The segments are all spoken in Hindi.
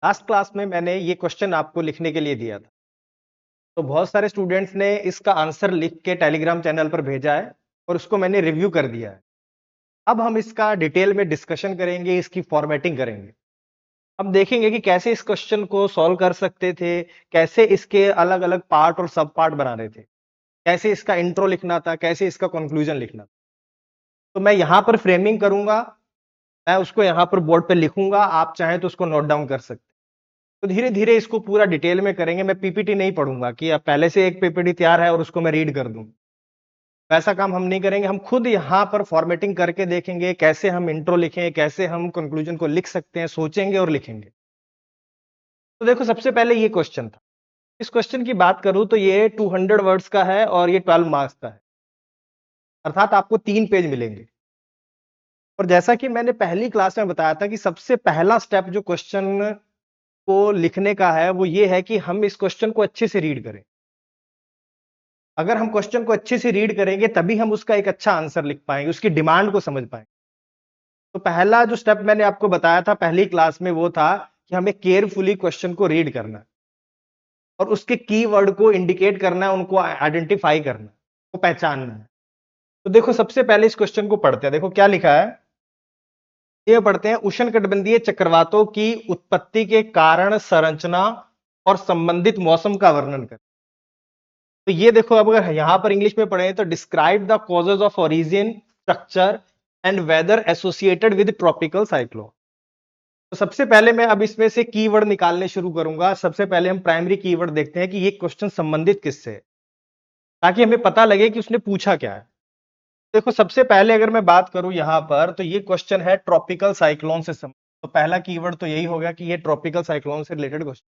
लास्ट क्लास में मैंने ये क्वेश्चन आपको लिखने के लिए दिया था। तो बहुत सारे स्टूडेंट्स ने इसका आंसर लिख के टेलीग्राम चैनल पर भेजा है और उसको मैंने रिव्यू कर दिया है। अब हम इसका डिटेल में डिस्कशन करेंगे, इसकी फॉर्मेटिंग करेंगे। हम देखेंगे कि कैसे इस क्वेश्चन को सॉल्व कर सकते थे, कैसे इसके अलग-अलग पार्ट और सब पार्ट बनाने थे, कैसे इसका इंट्रो लिखना था, कैसे इसका कंक्लूजन लिखना था। तो मैं यहाँ पर फ्रेमिंग करूंगा, मैं उसको यहाँ पर बोर्ड पे लिखूंगा, आप चाहें तो उसको नोट डाउन कर सकते हैं। तो धीरे-धीरे इसको पूरा डिटेल में करेंगे। मैं पीपीटी नहीं पढ़ूंगा कि अब पहले से एक पीपीटी तैयार है और उसको मैं रीड कर दूं। वैसा काम हम नहीं करेंगे। हम खुद यहाँ पर फॉर्मेटिंग करके देखेंगे कैसे हम इंट्रो लिखें, कैसे हम कंक्लूजन को लिख सकते हैं, सोचेंगे और लिखेंगे। तो देखो सबसे पहले ये क्वेश्चन था। इस क्वेश्चन की बात करूं तो ये 200 वर्ड्स का है और ये 12 मार्क्स का है, अर्थात आपको 3 पेज मिलेंगे। और जैसा कि मैंने पहली क्लास में बताया था कि सबसे पहला स्टेप जो क्वेश्चन को लिखने का है वो ये है कि हम इस क्वेश्चन को अच्छे से रीड करें। अगर हम क्वेश्चन को अच्छे से रीड करेंगे तभी हम उसका एक अच्छा आंसर लिख पाएंगे, उसकी डिमांड को समझ पाएंगे। तो पहला जो स्टेप मैंने आपको बताया था पहली क्लास में वो था कि हमें केयरफुली क्वेश्चन को रीड करना है और उसके कीवर्ड को इंडिकेट करना है, उनको आइडेंटिफाई करना है, वो पहचानना है। तो देखो सबसे पहले इस क्वेश्चन को पढ़ते हैं। देखो क्या लिखा है, ये पढ़ते हैं। उष्णकटिबंधीय चक्रवातों की उत्पत्ति के कारण, संरचना और संबंधित मौसम का वर्णन कर। तो ये देखो, अब अगर यहां पर इंग्लिश में पढ़े तो describe the causes of origin, structure and weather associated with tropical cyclone. तो सबसे पहले मैं अब इसमें से कीवर्ड निकालने शुरू करूंगा। सबसे पहले हम प्राइमरी कीवर्ड देखते हैं कि ये क्वेश्चन संबंधित किससे है, ताकि हमें पता लगे कि उसने पूछा क्या है। देखो सबसे पहले अगर मैं बात करूं यहां पर, तो ये क्वेश्चन है ट्रॉपिकल साइक्लोन से संबंधित। तो पहला कीवर्ड तो यही होगा कि ये ट्रॉपिकल साइक्लोन से रिलेटेड क्वेश्चन।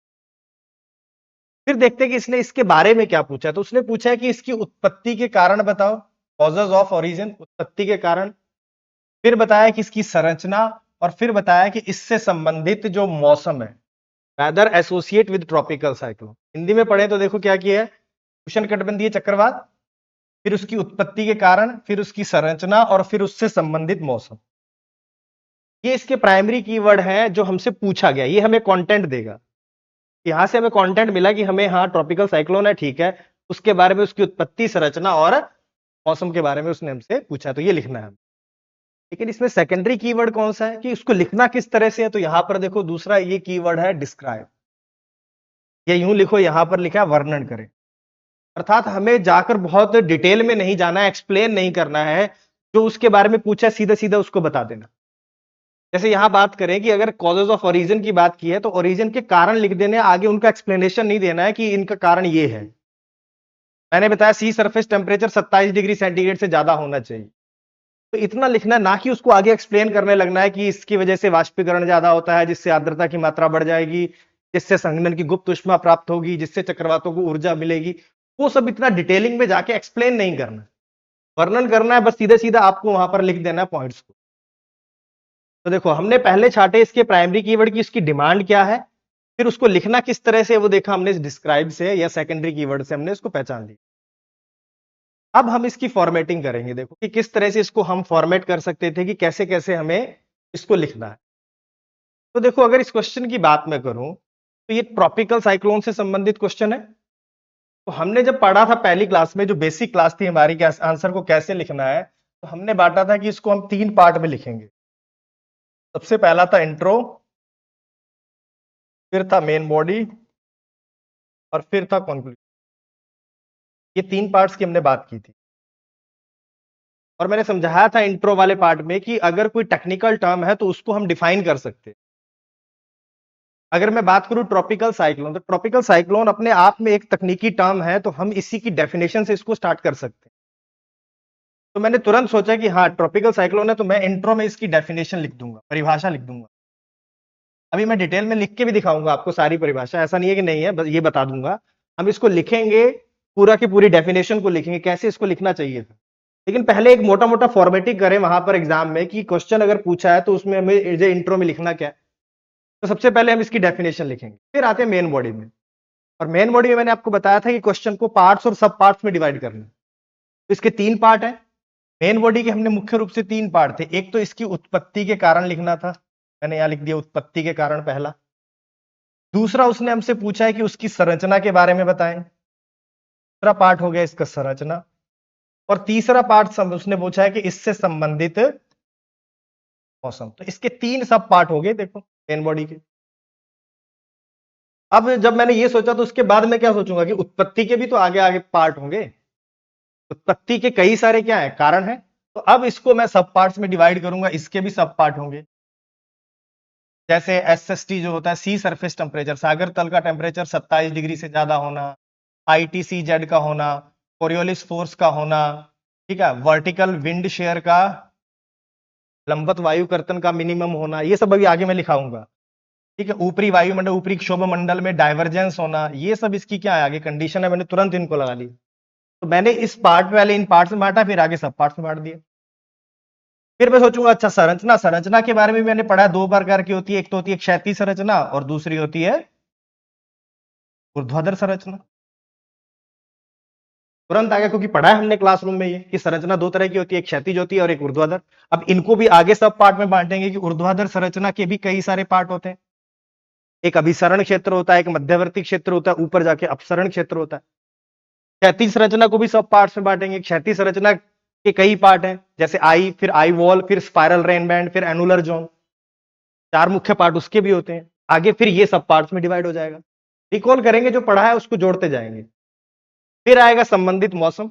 फिर देखते हैं कि इसने इसके बारे में क्या पूछा। तो उसने पूछा है कि इसकी उत्पत्ति के कारण बताओ, कॉजेज ऑफ ओरिजिन, उत्पत्ति के कारण। फिर बताया कि इसकी संरचना, और फिर बताया कि इससे संबंधित जो मौसम है, weather associate with tropical cyclone. Hindi में पढ़े तो देखो क्या किया है, उष्णकटिबंधीय चक्रवात, फिर उसकी उत्पत्ति के कारण, फिर उसकी संरचना और फिर उससे संबंधित मौसम। ये इसके प्राइमरी कीवर्ड हैं जो हमसे पूछा गया। ये हमें कंटेंट देगा। यहां से हमें कंटेंट मिला कि हमें, हाँ ट्रॉपिकल साइक्लोन है, ठीक है, उसके बारे में, उसकी उत्पत्ति, संरचना और मौसम के बारे में उसने हमसे पूछा, तो ये लिखना है। लेकिन इसमें सेकेंडरी कीवर्ड कौन सा है कि उसको लिखना किस तरह से है। तो यहां पर देखो दूसरा ये कीवर्ड है डिस्क्राइब। या यूं लिखो, यहां पर लिखा है वर्णन करें। अर्थात हमें जाकर बहुत डिटेल में नहीं जाना है, एक्सप्लेन नहीं करना है। जो उसके बारे में पूछा सीधा सीधा उसको बता देना। जैसे यहां बात करें कि अगर कॉजेज ऑफ ओरिजिन की बात की है तो ओरिजिन के कारण लिख देने, आगे उनका एक्सप्लेनेशन नहीं देना है कि इनका कारण ये है। मैंने बताया सी सरफेस टेम्परेचर 27 डिग्री सेंटीग्रेड से ज्यादा होना चाहिए, तो इतना लिखना, ना कि उसको आगे एक्सप्लेन करने लगना है कि इसकी वजह से वाष्पीकरण ज्यादा होता है, जिससे आर्द्रता की मात्रा बढ़ जाएगी, जिससे संघनन की गुप्त ऊष्मा प्राप्त होगी, जिससे चक्रवातों को ऊर्जा मिलेगी। वो सब इतना डिटेलिंग में जाके एक्सप्लेन नहीं करना, वर्णन करना है, बस सीधे सीधा आपको वहां पर लिख देना है पॉइंट्स को। तो देखो हमने पहले छाटे इसके प्राइमरी कीवर्ड की, उसकी डिमांड क्या है, फिर उसको लिखना किस तरह से वो देखा हमने डिस्क्राइब से या सेकेंडरी कीवर्ड से हमने इसको पहचान लिया। अब हम इसकी फॉर्मेटिंग करेंगे। देखो कि किस तरह से इसको हम फॉर्मेट कर सकते थे, कि कैसे कैसे हमें इसको लिखना है। तो देखो अगर इस क्वेश्चन की बात मैं करूं तो ये ट्रॉपिकल साइक्लोन से संबंधित क्वेश्चन है। तो हमने जब पढ़ा था पहली क्लास में, जो बेसिक क्लास थी हमारी, कि आंसर को कैसे लिखना है, तो हमने बांटा था कि इसको हम 3 पार्ट में लिखेंगे। सबसे पहला था इंट्रो, फिर था मेन बॉडी और फिर था कंक्लूजन। ये 3 पार्ट्स की हमने बात की थी। और मैंने समझाया था इंट्रो वाले पार्ट में कि अगर कोई टेक्निकल टर्म है तो उसको हम डिफाइन कर सकते हैं। अगर मैं बात करूं ट्रॉपिकल साइक्लोन, तो ट्रॉपिकल साइक्लोन अपने आप में एक तकनीकी टर्म है, तो हम इसी की डेफिनेशन से इसको स्टार्ट कर सकते हैं। तो मैंने तुरंत सोचा कि हाँ ट्रॉपिकल साइक्लोन है, तो मैं इंट्रो में इसकी डेफिनेशन लिख दूंगा, परिभाषा लिख दूंगा। अभी मैं डिटेल में लिख के भी दिखाऊंगा आपको सारी परिभाषा, ऐसा नहीं है कि नहीं है, बस ये बता दूंगा। हम इसको लिखेंगे, पूरा की पूरी डेफिनेशन को लिखेंगे, कैसे इसको लिखना चाहिए था। लेकिन पहले एक मोटा मोटा फॉर्मेटिंग करें वहां पर एग्जाम में, कि क्वेश्चन अगर पूछा है तो उसमें हमें इंट्रो में लिखना क्या है। तो सबसे पहले हम इसकी डेफिनेशन लिखेंगे, फिर आते हैं मेन बॉडी में। और मेन बॉडी में मैंने आपको बताया था कि क्वेश्चन को पार्ट्स और सब पार्ट्स में डिवाइड करना है। तो इसके 3 पार्ट है। मेन बॉडी के हमने मुख्य रूप से 3 पार्ट थे। एक तो इसकी उत्पत्ति के कारण लिखना था, मैंने यहां लिख दिया उत्पत्ति के कारण पहला। दूसरा उसने हमसे पूछा है कि उसकी संरचना के बारे में बताएं। दूसरा पार्ट हो गया इसका संरचना, और तीसरा पार्ट उसने पूछा है कि इससे संबंधित मौसम। तो इसके 3 सब पार्ट हो गए देखो मेन बॉडी के। अब जब मैंने ये सोचा तो उसके बाद मैं क्या सोचूंगा कि उत्पत्ति के भी तो आगे आगे पार्ट होंगे। उत्पत्ति के कई सारे क्या है, कारण है। तो अब इसको मैं सब पार्ट्स में डिवाइड करूंगा, इसके भी सब पार्ट होंगे। जैसे एसएसटी जो होता है, सी सरफेस टेम्परेचर, सागर तल का टेम्परेचर 27 डिग्री से ज्यादा होना, आईटीसीजेड का होना, कोरियोलिस फोर्स का होना, ठीक है, वर्टिकल विंड शेयर का, लंबवत वायु कर्तन का मिनिमम होना, ये सब अभी आगे मैं लिखाऊंगा। ठीक है, ऊपरी वायुमंडल, ऊपरी क्षोभ मंडल में डाइवर्जेंस होना, ये सब इसकी क्या है आगे कंडीशन है, मैंने तुरंत इनको लगा ली। तो मैंने इस पार्ट पहले इन पार्ट्स में बांटा, फिर आगे सब पार्ट्स में बांट दिया। फिर मैं सोचूंगा अच्छा संरचना, संरचना के बारे में मैंने पढ़ा है 2 प्रकार की होती है, एक तो होती है क्षैतिज संरचना और दूसरी होती है ऊर्ध्वाधर संरचना। तुरंत आ गया क्योंकि पढ़ा है हमने क्लासरूम में ये कि संरचना 2 तरह की होती है, एक क्षैतिज होती है और एक ऊर्ध्वाधर। अब इनको भी आगे सब पार्ट में बांटेंगे कि ऊर्ध्वाधर संरचना के भी कई सारे पार्ट होते हैं। एक अभिसरण क्षेत्र होता है, एक मध्यवर्ती क्षेत्र होता है, ऊपर जाके अपसरण क्षेत्र होता है। क्षैतिज संरचना को भी सब पार्ट्स में बांटेंगे। क्षैतिज संरचना के कई पार्ट हैं, जैसे आई, फिर आई वॉल, फिर स्पाइरल रेन बैंड, फिर एनुलर जोन, 4 मुख्य पार्ट उसके भी होते हैं। आगे फिर ये सब पार्ट्स में डिवाइड हो जाएगा। रिकॉल करेंगे जो पढ़ा है उसको जोड़ते जाएंगे। फिर आएगा संबंधित मौसम।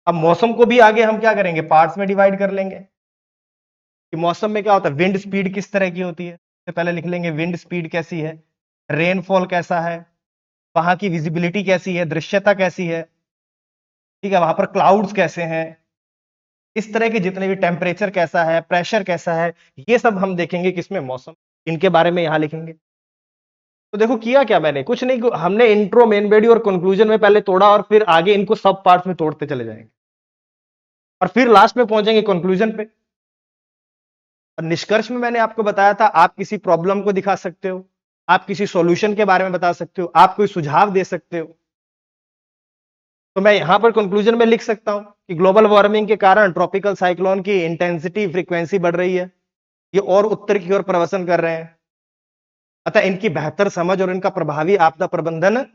अब मौसम को भी आगे हम क्या करेंगे, पार्ट्स में डिवाइड कर लेंगे कि मौसम में क्या होता है, विंड स्पीड किस तरह की होती है। सबसे पहले लिख लेंगे विंड स्पीड कैसी है, रेनफॉल कैसा है, वहां की विजिबिलिटी कैसी है, दृश्यता कैसी है, ठीक है, वहां पर क्लाउड्स कैसे हैं, इस तरह के जितने भी, टेम्परेचर कैसा है, प्रेशर कैसा है, ये सब हम देखेंगे किसमें, मौसम। इनके बारे में यहां लिखेंगे। तो देखो किया क्या मैंने, कुछ नहीं, हमने इंट्रो, मेन बॉडी और कंक्लूजन में पहले तोड़ा और फिर आगे इनको सब पार्ट्स में तोड़ते चले जाएंगे और फिर लास्ट में पहुंचेंगे कंक्लूजन पे। और निष्कर्ष में मैंने आपको बताया था आप किसी प्रॉब्लम को दिखा सकते हो, आप किसी सॉल्यूशन के बारे में बता सकते हो, आप कोई सुझाव दे सकते हो। तो मैं यहां पर कंक्लूजन में लिख सकता हूं कि ग्लोबल वार्मिंग के कारण ट्रॉपिकल साइक्लोन की इंटेंसिटी, फ्रीक्वेंसी बढ़ रही है, ये और उत्तर की ओर प्रवसन कर रहे हैं। अतः इनकी बेहतर समझ और इनका प्रभावी आपदा प्रबंधन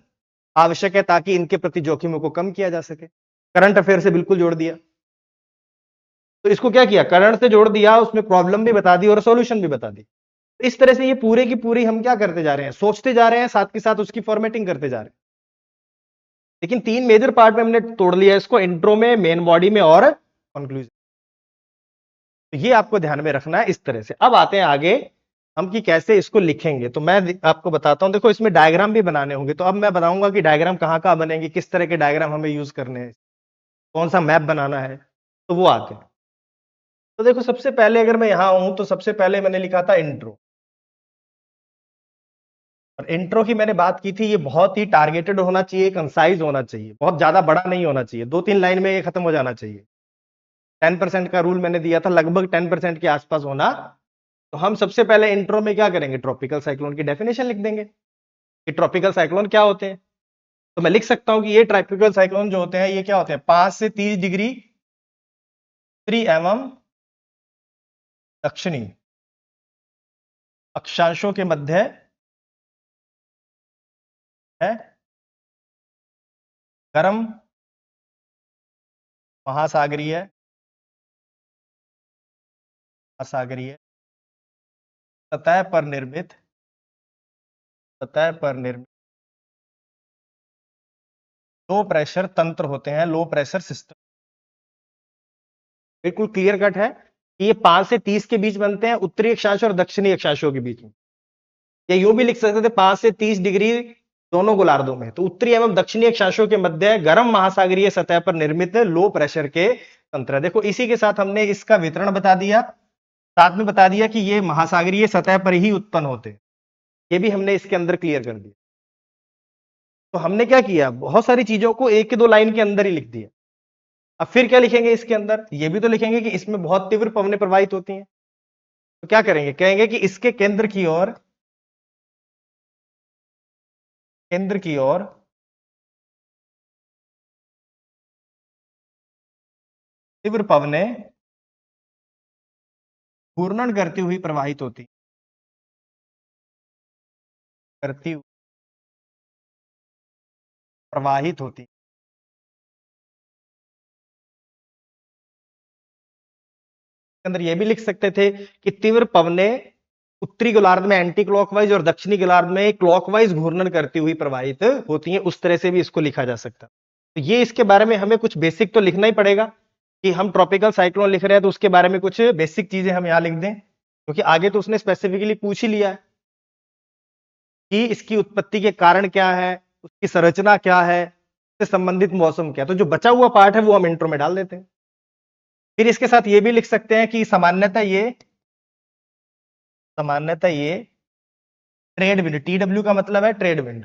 आवश्यक है ताकि इनके प्रति जोखिमों को कम किया जा सके। करंट अफेयर से बिल्कुल जोड़ दिया। तो इसको क्या किया, करंट से जोड़ दिया, उसमें प्रॉब्लम भी बता दी और सॉल्यूशन भी बता दी। इस तरह से ये पूरे की पूरी हम क्या करते जा रहे हैं, सोचते जा रहे हैं, साथ के साथ उसकी फॉर्मेटिंग करते जा रहे हैं। लेकिन 3 मेजर पार्ट में हमने तोड़ लिया इसको, इंट्रो में, मेन बॉडी में और कंक्लूजन। तो ये आपको ध्यान में रखना है इस तरह से। अब आते हैं आगे हम कि कैसे इसको लिखेंगे। तो मैं आपको बताता हूं, देखो इसमें डायग्राम भी बनाने होंगे। तो अब मैं बताऊंगा कि डायग्राम कहां कहां बनेंगे, किस तरह के डायग्राम हमें यूज करने हैं, कौन सा मैप बनाना है, तो वो आते हैं। तो देखो सबसे पहले अगर मैं यहां हूं तो सबसे पहले मैंने लिखा था इंट्रो। और इंट्रो की मैंने बात की थी, ये बहुत ही टारगेटेड होना चाहिए, कंसाइज होना चाहिए, बहुत ज्यादा बड़ा नहीं होना चाहिए, 2-3 लाइन में ये खत्म हो जाना चाहिए। 10% का रूल मैंने दिया था, लगभग 10% के आसपास होना। तो हम सबसे पहले इंट्रो में क्या करेंगे, ट्रॉपिकल साइक्लोन की डेफिनेशन लिख देंगे कि ट्रॉपिकल साइक्लोन क्या होते हैं। तो मैं लिख सकता हूं कि ये ट्रॉपिकल साइक्लोन जो होते हैं ये क्या होते हैं, 5 से 30 डिग्री उत्तरी एवं दक्षिणी अक्षांशों के मध्य है, गर्म महासागरीय, महासागरीय सतह पर निर्मित, सतह पर निर्मित लो प्रेशर तंत्र होते हैं, लो प्रेशर सिस्टम। बिल्कुल क्लियर कट है कि ये 5 से 30 के बीच बनते हैं, उत्तरी अक्षांश और दक्षिणी अक्षांशों के बीच में। या यूं भी लिख सकते थे 5 से 30 डिग्री दोनों गोलार्धों में। तो उत्तरी एवं दक्षिणी अक्षांशों के मध्य गर्म महासागरीय सतह पर निर्मित लो प्रेशर के तंत्र। देखो इसी के साथ हमने इसका वितरण बता दिया, साथ में बता दिया कि ये महासागरीय सतह पर ही उत्पन्न होते हैं। ये भी हमने इसके अंदर क्लियर कर दिया। तो हमने क्या किया, बहुत सारी चीजों को एक के दो लाइन के अंदर ही लिख दिया। अब फिर क्या लिखेंगे इसके अंदर, ये भी तो लिखेंगे कि इसमें बहुत तीव्र पवनें प्रवाहित होती हैं। तो क्या करेंगे, कहेंगे कि इसके केंद्र की ओर, केंद्र की ओर तीव्र पवनें घूर्णन करती हुई प्रवाहित होती। करती हुई प्रवाहित होती। अंदर ये भी लिख सकते थे कि तीव्र पवनें उत्तरी गोलार्ध में एंटी क्लॉकवाइज और दक्षिणी गोलार्ध में क्लॉकवाइज घूर्णन करती हुई प्रवाहित होती हैं। उस तरह से भी इसको लिखा जा सकता। तो ये इसके बारे में हमें कुछ बेसिक तो लिखना ही पड़ेगा कि हम ट्रॉपिकल साइक्लोन लिख रहे हैं तो उसके बारे में कुछ बेसिक चीजें हम यहां लिख दें, क्योंकि आगे तो उसने स्पेसिफिकली पूछ ही लिया है कि इसकी उत्पत्ति के कारण क्या है, उसकी संरचना क्या है, उससे संबंधित मौसम क्या है। तो जो बचा हुआ पार्ट है वो हम इंट्रो में डाल देते हैं। फिर इसके साथ ये भी लिख सकते हैं कि सामान्यतः ये ट्रेड विंड, टीडब्ल्यू का मतलब है ट्रेड विंड,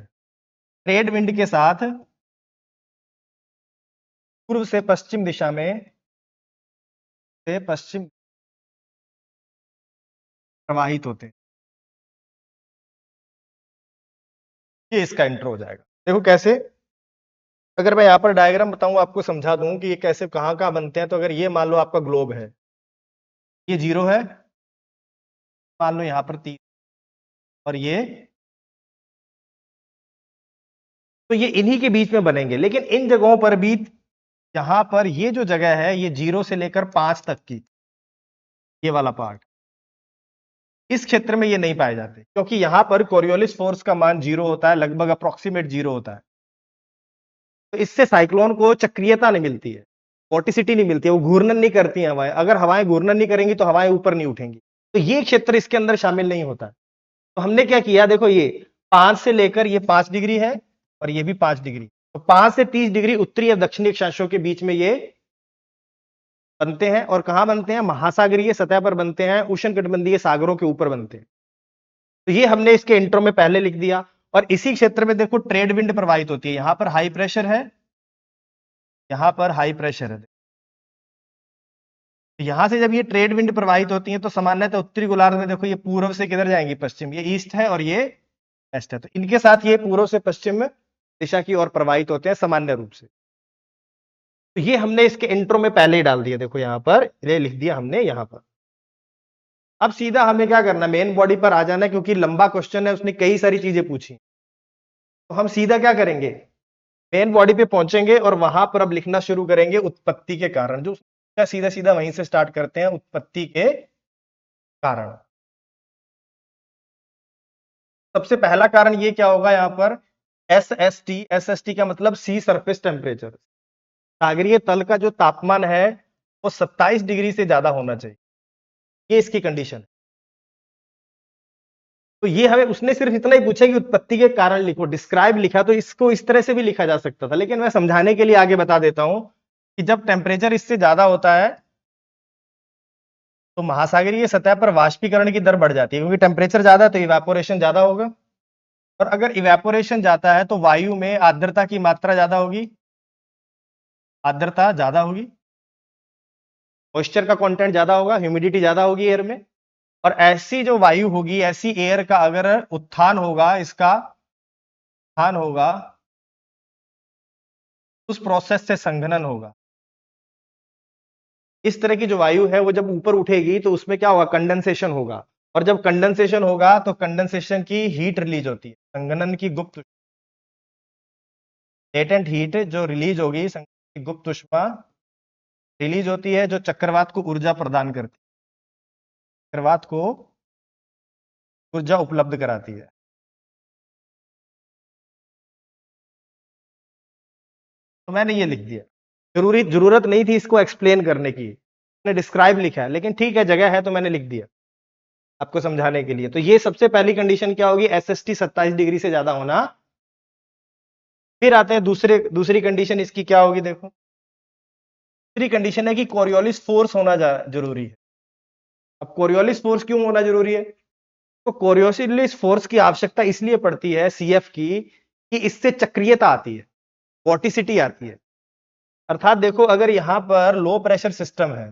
ट्रेड विंड के साथ पूर्व से पश्चिम दिशा में से पश्चिम प्रवाहित होते हैं। ये इसका इंट्रो हो जाएगा। देखो कैसे, अगर मैं यहां पर डायग्राम बताऊं आपको समझा दूं कि ये कैसे कहां कहां बनते हैं। तो अगर ये मान लो आपका ग्लोब है, ये 0 है, मान लो यहां पर 3 और ये, तो ये इन्हीं के बीच में बनेंगे। लेकिन इन जगहों पर भी, यहां पर ये जो जगह है ये 0 से लेकर 5 तक की, ये वाला पार्ट, इस क्षेत्र में ये नहीं पाए जाते, क्योंकि यहां पर कोरियोलिस फोर्स का मान 0 होता है, लगभग अप्रोक्सीमेट 0 होता है। तो इससे साइक्लोन को चक्रीयता नहीं मिलती है, वोर्टिसिटी नहीं मिलती है, वो घूर्णन नहीं करती हैं हवाएं। अगर हवाएं घूर्णन नहीं करेंगी तो हवाएं ऊपर नहीं उठेंगी। तो ये क्षेत्र इसके अंदर शामिल नहीं होता। तो हमने क्या किया, देखो ये 5 से लेकर ये 5 डिग्री है और ये भी 5 डिग्री, तो 5 से 30 डिग्री उत्तरी और दक्षिणी अक्षांशों के बीच में ये बनते हैं। और कहां बनते हैं, महासागरीय सतह पर बनते हैं, उष्णकटिबंधीय सागरों के ऊपर बनते हैं। तो ये हमने इसके इंट्रो में पहले लिख दिया। और इसी क्षेत्र में देखो ट्रेड विंड प्रवाहित होती है, यहां पर हाई प्रेशर है, यहां पर हाई प्रेशर है। तो यहां से जब ये ट्रेड विंड प्रवाहित होती है तो सामान्यतः उत्तरी गोलार्ध में देखो ये पूर्व से किधर जाएंगी, पश्चिम, ये ईस्ट है और ये वेस्ट है। तो इनके साथ ये पूर्व से पश्चिम दिशा की ओर प्रवाहित होते हैं सामान्य रूप से। तो ये हमने इसके इंट्रो में पहले ही डाल दिया, देखो यहां पर ये लिख दिया हमने यहां पर। अब सीधा हमें क्या करना, मेन बॉडी पर आ जाना है, क्योंकि लंबा क्वेश्चन है, उसने कई सारी चीजें पूछी। तो हम सीधा क्या करेंगे, मेन बॉडी पे पहुंचेंगे और वहां पर अब लिखना शुरू करेंगे उत्पत्ति के कारण। जो सीधा सीधा वहीं से स्टार्ट करते हैं, उत्पत्ति के कारण। सबसे पहला कारण ये क्या होगा, यहां पर एस एस टी का मतलब सी सरफेस टेम्परेचर, सागरीय तल का जो तापमान है वो 27 डिग्री से ज्यादा होना चाहिए, ये इसकी कंडीशन है। तो ये हमें उसने सिर्फ इतना ही पूछा कि उत्पत्ति के कारण लिखो, डिस्क्राइब लिखा, तो इसको इस तरह से भी लिखा जा सकता था। लेकिन मैं समझाने के लिए आगे बता देता हूं कि जब टेम्परेचर इससे ज्यादा होता है तो महासागरीय सतह पर वाष्पीकरण की दर बढ़ जाती है, क्योंकि टेम्परेचर ज्यादा है तो इवेपोरेशन ज्यादा होगा। और अगर इवेपोरेशन जाता है तो वायु में आर्द्रता की मात्रा ज्यादा होगी, आर्द्रता ज्यादा होगी, मॉइस्चर का कंटेंट ज्यादा होगा, ह्यूमिडिटी ज्यादा होगी एयर में। और ऐसी जो वायु होगी, ऐसी एयर का अगर उत्थान होगा, इसका उत्थान होगा, उस प्रोसेस से संघनन होगा। इस तरह की जो वायु है वो जब ऊपर उठेगी तो उसमें क्या होगा, कंडेंसेशन होगा। और जब कंडेंसेशन होगा तो कंडेंसेशन की हीट रिलीज होती है, संघनन की गुप्त लेटेंट हीट जो रिलीज होगी, संघनन की गुप्त ऊष्मा रिलीज होती है, जो चक्रवात को ऊर्जा प्रदान करती है, चक्रवात को ऊर्जा उपलब्ध कराती है। तो मैंने ये लिख दिया, जरूरत नहीं थी इसको एक्सप्लेन करने की, मैंने डिस्क्राइब लिखा है, लेकिन ठीक है जगह है तो मैंने लिख दिया आपको समझाने के लिए। तो ये सबसे पहली कंडीशन क्या होगी, एसएसटी 27 डिग्री से ज्यादा होना। फिर आते हैं दूसरी कंडीशन इसकी क्या होगी, देखो दूसरी कंडीशन है कि कोरियोलिस फोर्स होना जरूरी है। अब कोरियोलिस फोर्स क्यों होना जरूरी है, तो कोरियोलिस फोर्स की आवश्यकता इसलिए पड़ती है सीएफ की कि इससे चक्रीयता आती है, वोर्टिसिटी आती है। अर्थात देखो अगर यहां पर लो प्रेशर सिस्टम है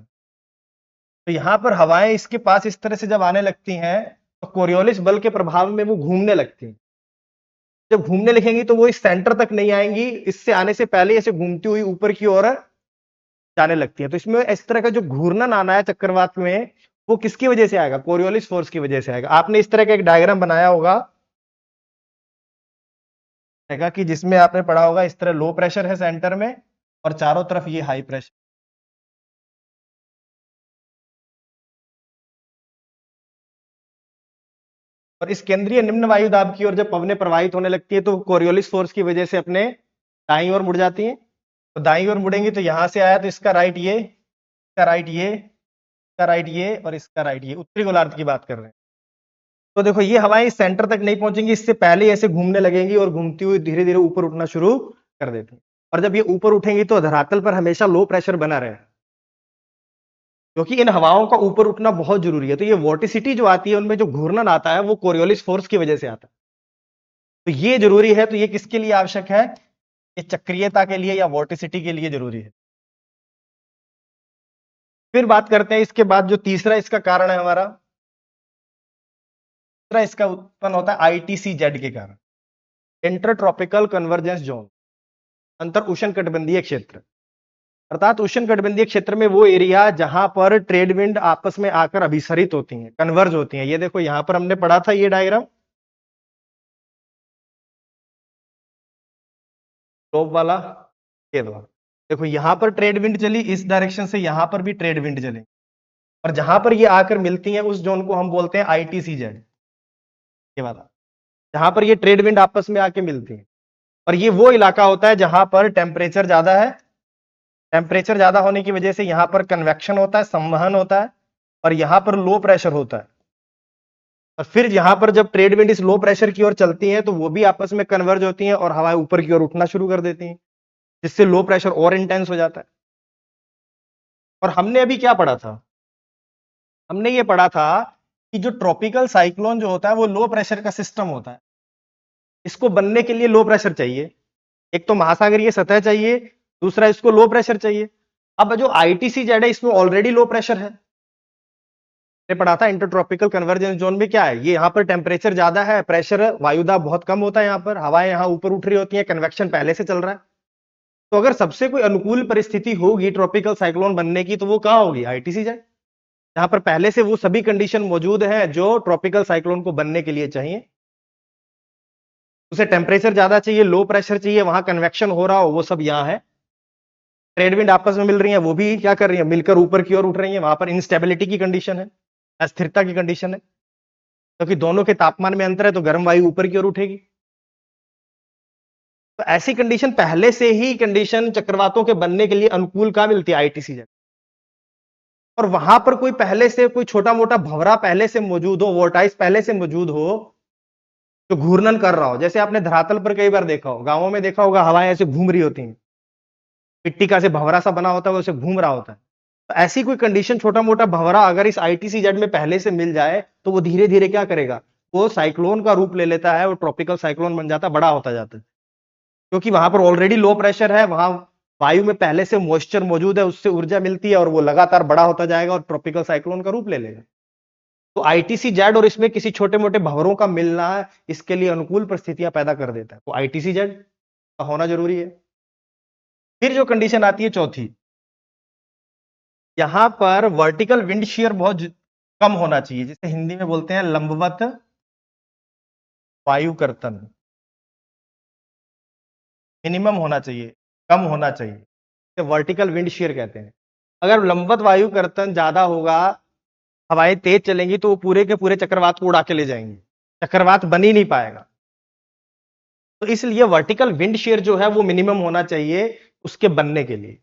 तो यहां पर हवाएं इसके पास इस तरह से जब आने लगती हैं तो कोरियोलिस बल के प्रभाव में वो घूमने लगती हैं। जब घूमने लगेंगी तो वो इस सेंटर तक नहीं आएंगी, इससे आने से पहले ऐसे घूमती हुई ऊपर की ओर जाने लगती है। तो इसमें इस तरह का जो घूर्णन आना है चक्रवात में, वो किसकी वजह से आएगा, कोरियोलिस फोर्स की वजह से आएगा। आपने इस तरह का एक डायग्राम बनाया होगा रहेगा कि जिसमें आपने पढ़ा होगा इस तरह लो प्रेशर है सेंटर में और चारों तरफ ये हाई प्रेशर। और इस केंद्रीय निम्न वायु दाब की ओर जब पवनें प्रवाहित होने लगती है तो कोरियोलिस फोर्स की वजह से अपने दाईं ओर मुड़ जाती हैं। तो दाईं ओर मुड़ेंगी तो यहां से आया तो इसका राइट ये, इसका राइट ये, इसका राइट ये और इसका राइट ये, उत्तरी गोलार्ध की बात कर रहे हैं। तो देखो ये हवाएं इस सेंटर तक नहीं पहुंचेंगी, इससे पहले ही ऐसे घूमने लगेंगी और घूमती हुई धीरे धीरे ऊपर उठना शुरू कर देती हैं। और जब ये ऊपर उठेंगी तो धरातल पर हमेशा लो प्रेशर बना रहे, क्योंकि इन हवाओं का ऊपर उठना बहुत जरूरी है। तो ये वोर्टिसिटी जो आती है उनमें जो घूर्णन आता है वो कोरियोलिस फोर्स की वजह से आता है। तो ये जरूरी है। तो ये किसके लिए आवश्यक है? ये चक्रीयता के लिए या वोर्टिसिटी के लिए जरूरी है। फिर बात करते हैं इसके बाद जो तीसरा इसका कारण है हमारा, तीसरा इसका उत्पन्न होता है ITC-Z के कारण, इंटरट्रॉपिकल कन्वर्जेंस जोन, अंतर उष्णकटिबंधीय क्षेत्र। अर्थात उष्णकटिबंधीय क्षेत्र में वो एरिया जहां पर ट्रेड विंड आपस में आकर अभिसरित होती हैं, कन्वर्ज होती हैं। ये देखो यहां पर हमने पढ़ा था ये डायग्राम, टॉप वाला, ये वाला। देखो यहां पर ट्रेड विंड चली इस डायरेक्शन से, यहां पर भी ट्रेड विंड चले और जहां पर ये आकर मिलती हैं उस जोन को हम बोलते हैं ITC-Z, ये वाला, जहां पर ये ट्रेड विंड आपस में आके मिलती है। और ये वो इलाका होता है जहां पर टेम्परेचर ज्यादा है, टेम्परेचर ज्यादा होने की वजह से यहां पर कन्वेक्शन होता है, संवहन होता है, और यहां पर लो प्रेशर होता है। और फिर यहां पर जब ट्रेड विंड इस लो प्रेशर की ओर चलती हैं तो वो भी आपस में कन्वर्ज होती हैं और हवाएं ऊपर की ओर उठना शुरू कर देती हैं, जिससे लो प्रेशर और इंटेंस हो जाता है। और हमने अभी क्या पढ़ा था? हमने ये पढ़ा था कि जो ट्रॉपिकल साइक्लोन जो होता है वो लो प्रेशर का सिस्टम होता है। इसको बनने के लिए लो प्रेशर चाहिए, एक तो महासागरीय सतह चाहिए, दूसरा इसको लो प्रेशर चाहिए। अब जो ITC-Z है इसमें ऑलरेडी लो प्रेशर है, पढ़ा था इंटरट्रॉपिकल कन्वर्जेंस जोन में क्या है, ये यहाँ पर टेम्परेचर ज्यादा है, प्रेशर वायुदाब बहुत कम होता है, यहाँ पर हवाएं यहाँ ऊपर उठ रही होती हैं, कन्वेक्शन पहले से चल रहा है। तो अगर सबसे कोई अनुकूल परिस्थिति होगी ट्रॉपिकल साइक्लोन बनने की तो वो कहाँ होगी? ITC-Z, जहां पर पहले से वो सभी कंडीशन मौजूद है जो ट्रॉपिकल साइक्लोन को बनने के लिए चाहिए। उसे टेम्परेचर ज्यादा चाहिए, लो प्रेशर चाहिए, वहां कन्वेक्शन हो रहा हो, वो सब यहाँ है। ट्रेड विंड आपस में मिल रही है, वो भी क्या कर रही है? मिलकर ऊपर की ओर उठ रही है, वहां पर इंस्टेबिलिटी की कंडीशन है, अस्थिरता की कंडीशन है, क्योंकि दोनों के तापमान में अंतर है तो गर्म वायु ऊपर की ओर उठेगी। तो ऐसी कंडीशन पहले से ही कंडीशन चक्रवातों के बनने के लिए अनुकूल कहां मिलती है? ITC-Z। और वहां पर कोई पहले से कोई छोटा मोटा भंवरा पहले से मौजूद हो, वोर्टाइस पहले से मौजूद हो जो घूर्णन कर रहा हो। जैसे आपने धरातल पर कई बार देखा हो, गांवों में देखा होगा, हवाएं ऐसे घूम रही होती हैं, मिट्टी का से भंवरा सा बना होता है, वो ऐसे घूम रहा होता है। तो ऐसी कोई कंडीशन छोटा मोटा भंवरा अगर इस ITC-Z में पहले से मिल जाए तो वो धीरे धीरे क्या करेगा? वो साइक्लोन का रूप ले लेता है, वो ट्रॉपिकल साइक्लोन बन जाता है, बड़ा होता जाता है, क्योंकि वहां पर ऑलरेडी लो प्रेशर है, वहां वायु में पहले से मॉइस्चर मौजूद है, उससे ऊर्जा मिलती है और वो लगातार बड़ा होता जाएगा और ट्रॉपिकल साइक्लोन का रूप ले लेगा। तो ITC-Z और इसमें किसी छोटे मोटे भंवरों का मिलना इसके लिए अनुकूल परिस्थितियां पैदा कर देता है, तो ITC-Z का होना जरूरी है। फिर जो कंडीशन आती है चौथी, यहां पर वर्टिकल विंड शेयर बहुत कम होना चाहिए, जिसे हिंदी में बोलते हैं लंबवत वायु कर्तन, मिनिमम होना चाहिए, कम होना चाहिए, वर्टिकल विंड शेयर कहते हैं। अगर लंबवत वायु कर्तन ज्यादा होगा, हवाएं तेज चलेंगी तो वो पूरे के पूरे चक्रवात को उड़ा के ले जाएंगे, चक्रवात बन ही नहीं पाएगा। तो इसलिए वर्टिकल विंड शेयर जो है वो मिनिमम होना चाहिए उसके बनने के लिए।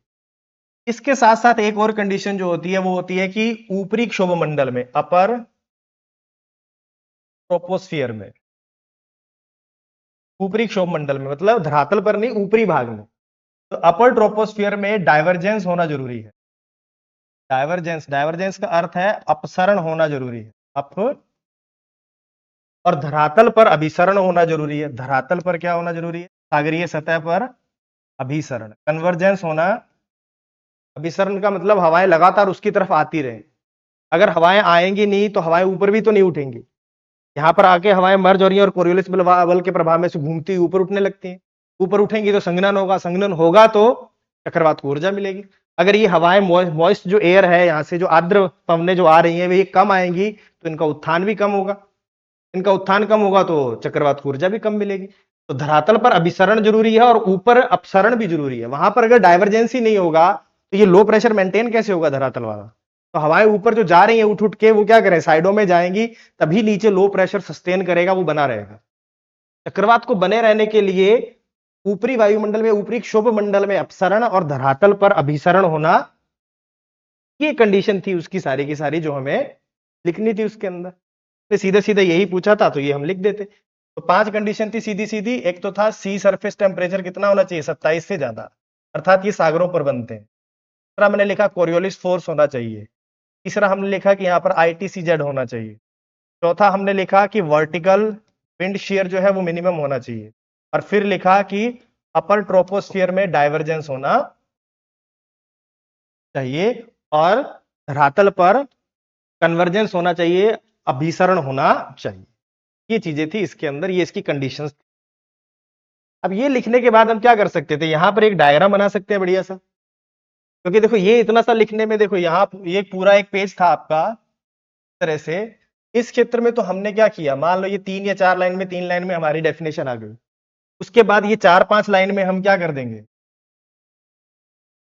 इसके साथ साथ एक और कंडीशन जो होती है वो होती है कि ऊपरी क्षोभ मंडल में, अपर ट्रोपोस्फियर में, ऊपरी क्षोभ मंडल में मतलब धरातल पर नहीं, ऊपरी भाग में, तो अपर ट्रोपोस्फियर में डाइवर्जेंस होना जरूरी है। डाइवर्जेंस, डाइवर्जेंस का अर्थ है अपसरण होना जरूरी है, अप, और धरातल पर अभिसरण होना जरूरी है। धरातल पर क्या होना जरूरी है? सागरीय सतह पर अभिसरण, कन्वर्जेंस होना। अभिसरण का मतलब हवाएं लगातार उसकी तरफ आती रहे। अगर हवाएं आएंगी नहीं तो हवाएं ऊपर भी तो नहीं उठेंगी, यहाँ पर आके हवाएं मर्ज हो रही हैं और कोरियोलिस बल के प्रभाव में से घूमती हुई ऊपर उठने लगती हैं। ऊपर उठेंगी तो संघनन होगा, संघनन होगा तो चक्रवात को ऊर्जा मिलेगी। अगर ये हवाएं मॉइस्ट जो एयर है, यहाँ से जो आर्द्र पवनें जो आ रही हैं वे कम आएंगी तो इनका उत्थान भी कम होगा, इनका उत्थान कम होगा तो चक्रवात को ऊर्जा भी कम मिलेगी। तो धरातल पर अभिसरण जरूरी है और ऊपर अपसरण भी जरूरी है। वहां पर अगर डाइवर्जेंस ही नहीं होगा तो ये लो प्रेशर मेंटेन कैसे होगा धरातल वाला? तो हवाएं ऊपर जो जा रही है उठ उठ के वो क्या करें, साइडों में जाएंगी, तभी नीचे लो प्रेशर सस्टेन करेगा, वो बना रहेगा। चक्रवात को बने रहने के लिए ऊपरी वायुमंडल में, ऊपरी क्षोभ मंडल में अपसरण और धरातल पर अभिसरण होना, ये कंडीशन थी उसकी सारी की सारी जो हमें लिखनी थी उसके अंदर। तो सीधे सीधे यही पूछा था तो ये हम लिख देते। तो 5 कंडीशन थी सीधी सीधी। एक तो था सी सरफेस टेम्परेचर कितना होना चाहिए, 27 से ज्यादा, अर्थात ये सागरों पर बनते हैं। दूसरा मैंने लिखा कोरियोलिस फोर्स होना चाहिए। तीसरा हमने लिखा कि यहाँ पर ITCZ होना चाहिए। चौथा हमने लिखा कि वर्टिकल विंड शेयर जो है वो मिनिमम होना चाहिए। और फिर लिखा कि अपर ट्रोपोस्फियर में डाइवर्जेंस होना चाहिए और धरातल पर कन्वर्जेंस होना चाहिए, अभिसरण होना चाहिए। ये चीजें थी इसके अंदर, ये इसकी कंडीशंस। अब ये लिखने के बाद हम क्या कर सकते थे, यहां पर एक डायग्राम बना सकते हैं बढ़िया सा। क्योंकि देखो ये इतना सा लिखने में, देखो यहाँ ये पूरा एक पेज था आपका इस तरह से। इस क्षेत्र में तो हमने क्या किया, मान लो ये 3 या 4 लाइन में, 3 लाइन में हमारी डेफिनेशन आ गई। उसके बाद ये 4-5 लाइन में हम क्या कर देंगे,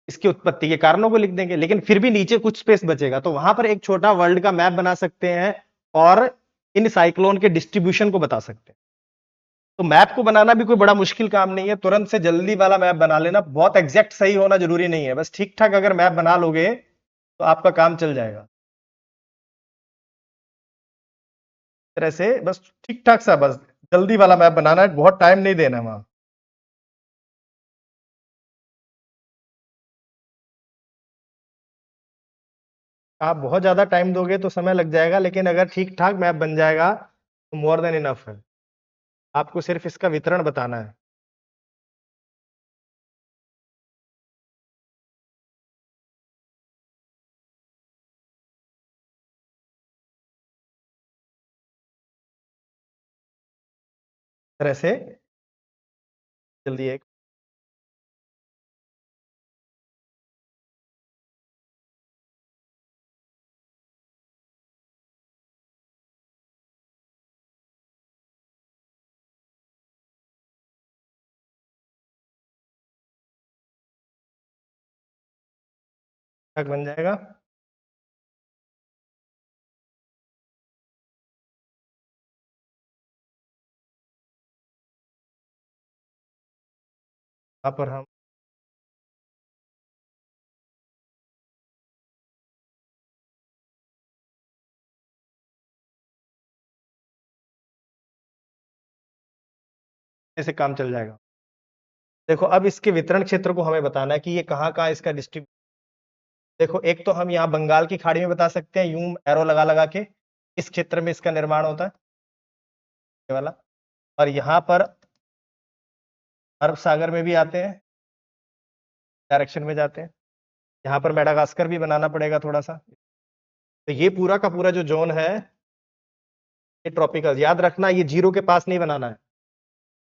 इसकी उत्पत्ति के कारणों को लिख देंगे। लेकिन फिर भी नीचे कुछ स्पेस बचेगा, तो वहां पर एक छोटा वर्ल्ड का मैप बना सकते हैं और इन साइक्लोन के डिस्ट्रीब्यूशन को बता सकते हैं। तो मैप को बनाना भी कोई बड़ा मुश्किल काम नहीं है, तुरंत से जल्दी वाला मैप बना लेना। बहुत एग्जैक्ट सही होना जरूरी नहीं है, बस ठीक ठाक अगर मैप बना लोगे तो आपका काम चल जाएगा। इस तरह से बस ठीक ठाक सा, बस जल्दी वाला मैप बनाना है, बहुत टाइम नहीं देना वहां। आप बहुत ज्यादा टाइम दोगे तो समय लग जाएगा, लेकिन अगर ठीक ठाक मैप बन जाएगा तो मोर देन इनफ है। आपको सिर्फ इसका वितरण बताना है। इस तरह से जल्दी एक तक बन जाएगा। यहाँ पर हम ऐसे काम चल जाएगा। देखो अब इसके वितरण क्षेत्र को हमें बताना है कि ये कहाँ कहाँ इसका डिस्ट्रीब्यूट। देखो एक तो हम यहाँ बंगाल की खाड़ी में बता सकते हैं, यूं एरो लगा लगा के इस क्षेत्र में इसका निर्माण होता है, ये वाला। और यहाँ पर अरब सागर में भी आते हैं, डायरेक्शन में जाते हैं। यहाँ पर मेडागास्कर भी बनाना पड़ेगा थोड़ा सा। तो ये पूरा का पूरा जो जोन है ये ट्रॉपिकल, याद रखना ये जीरो के पास नहीं बनाना है।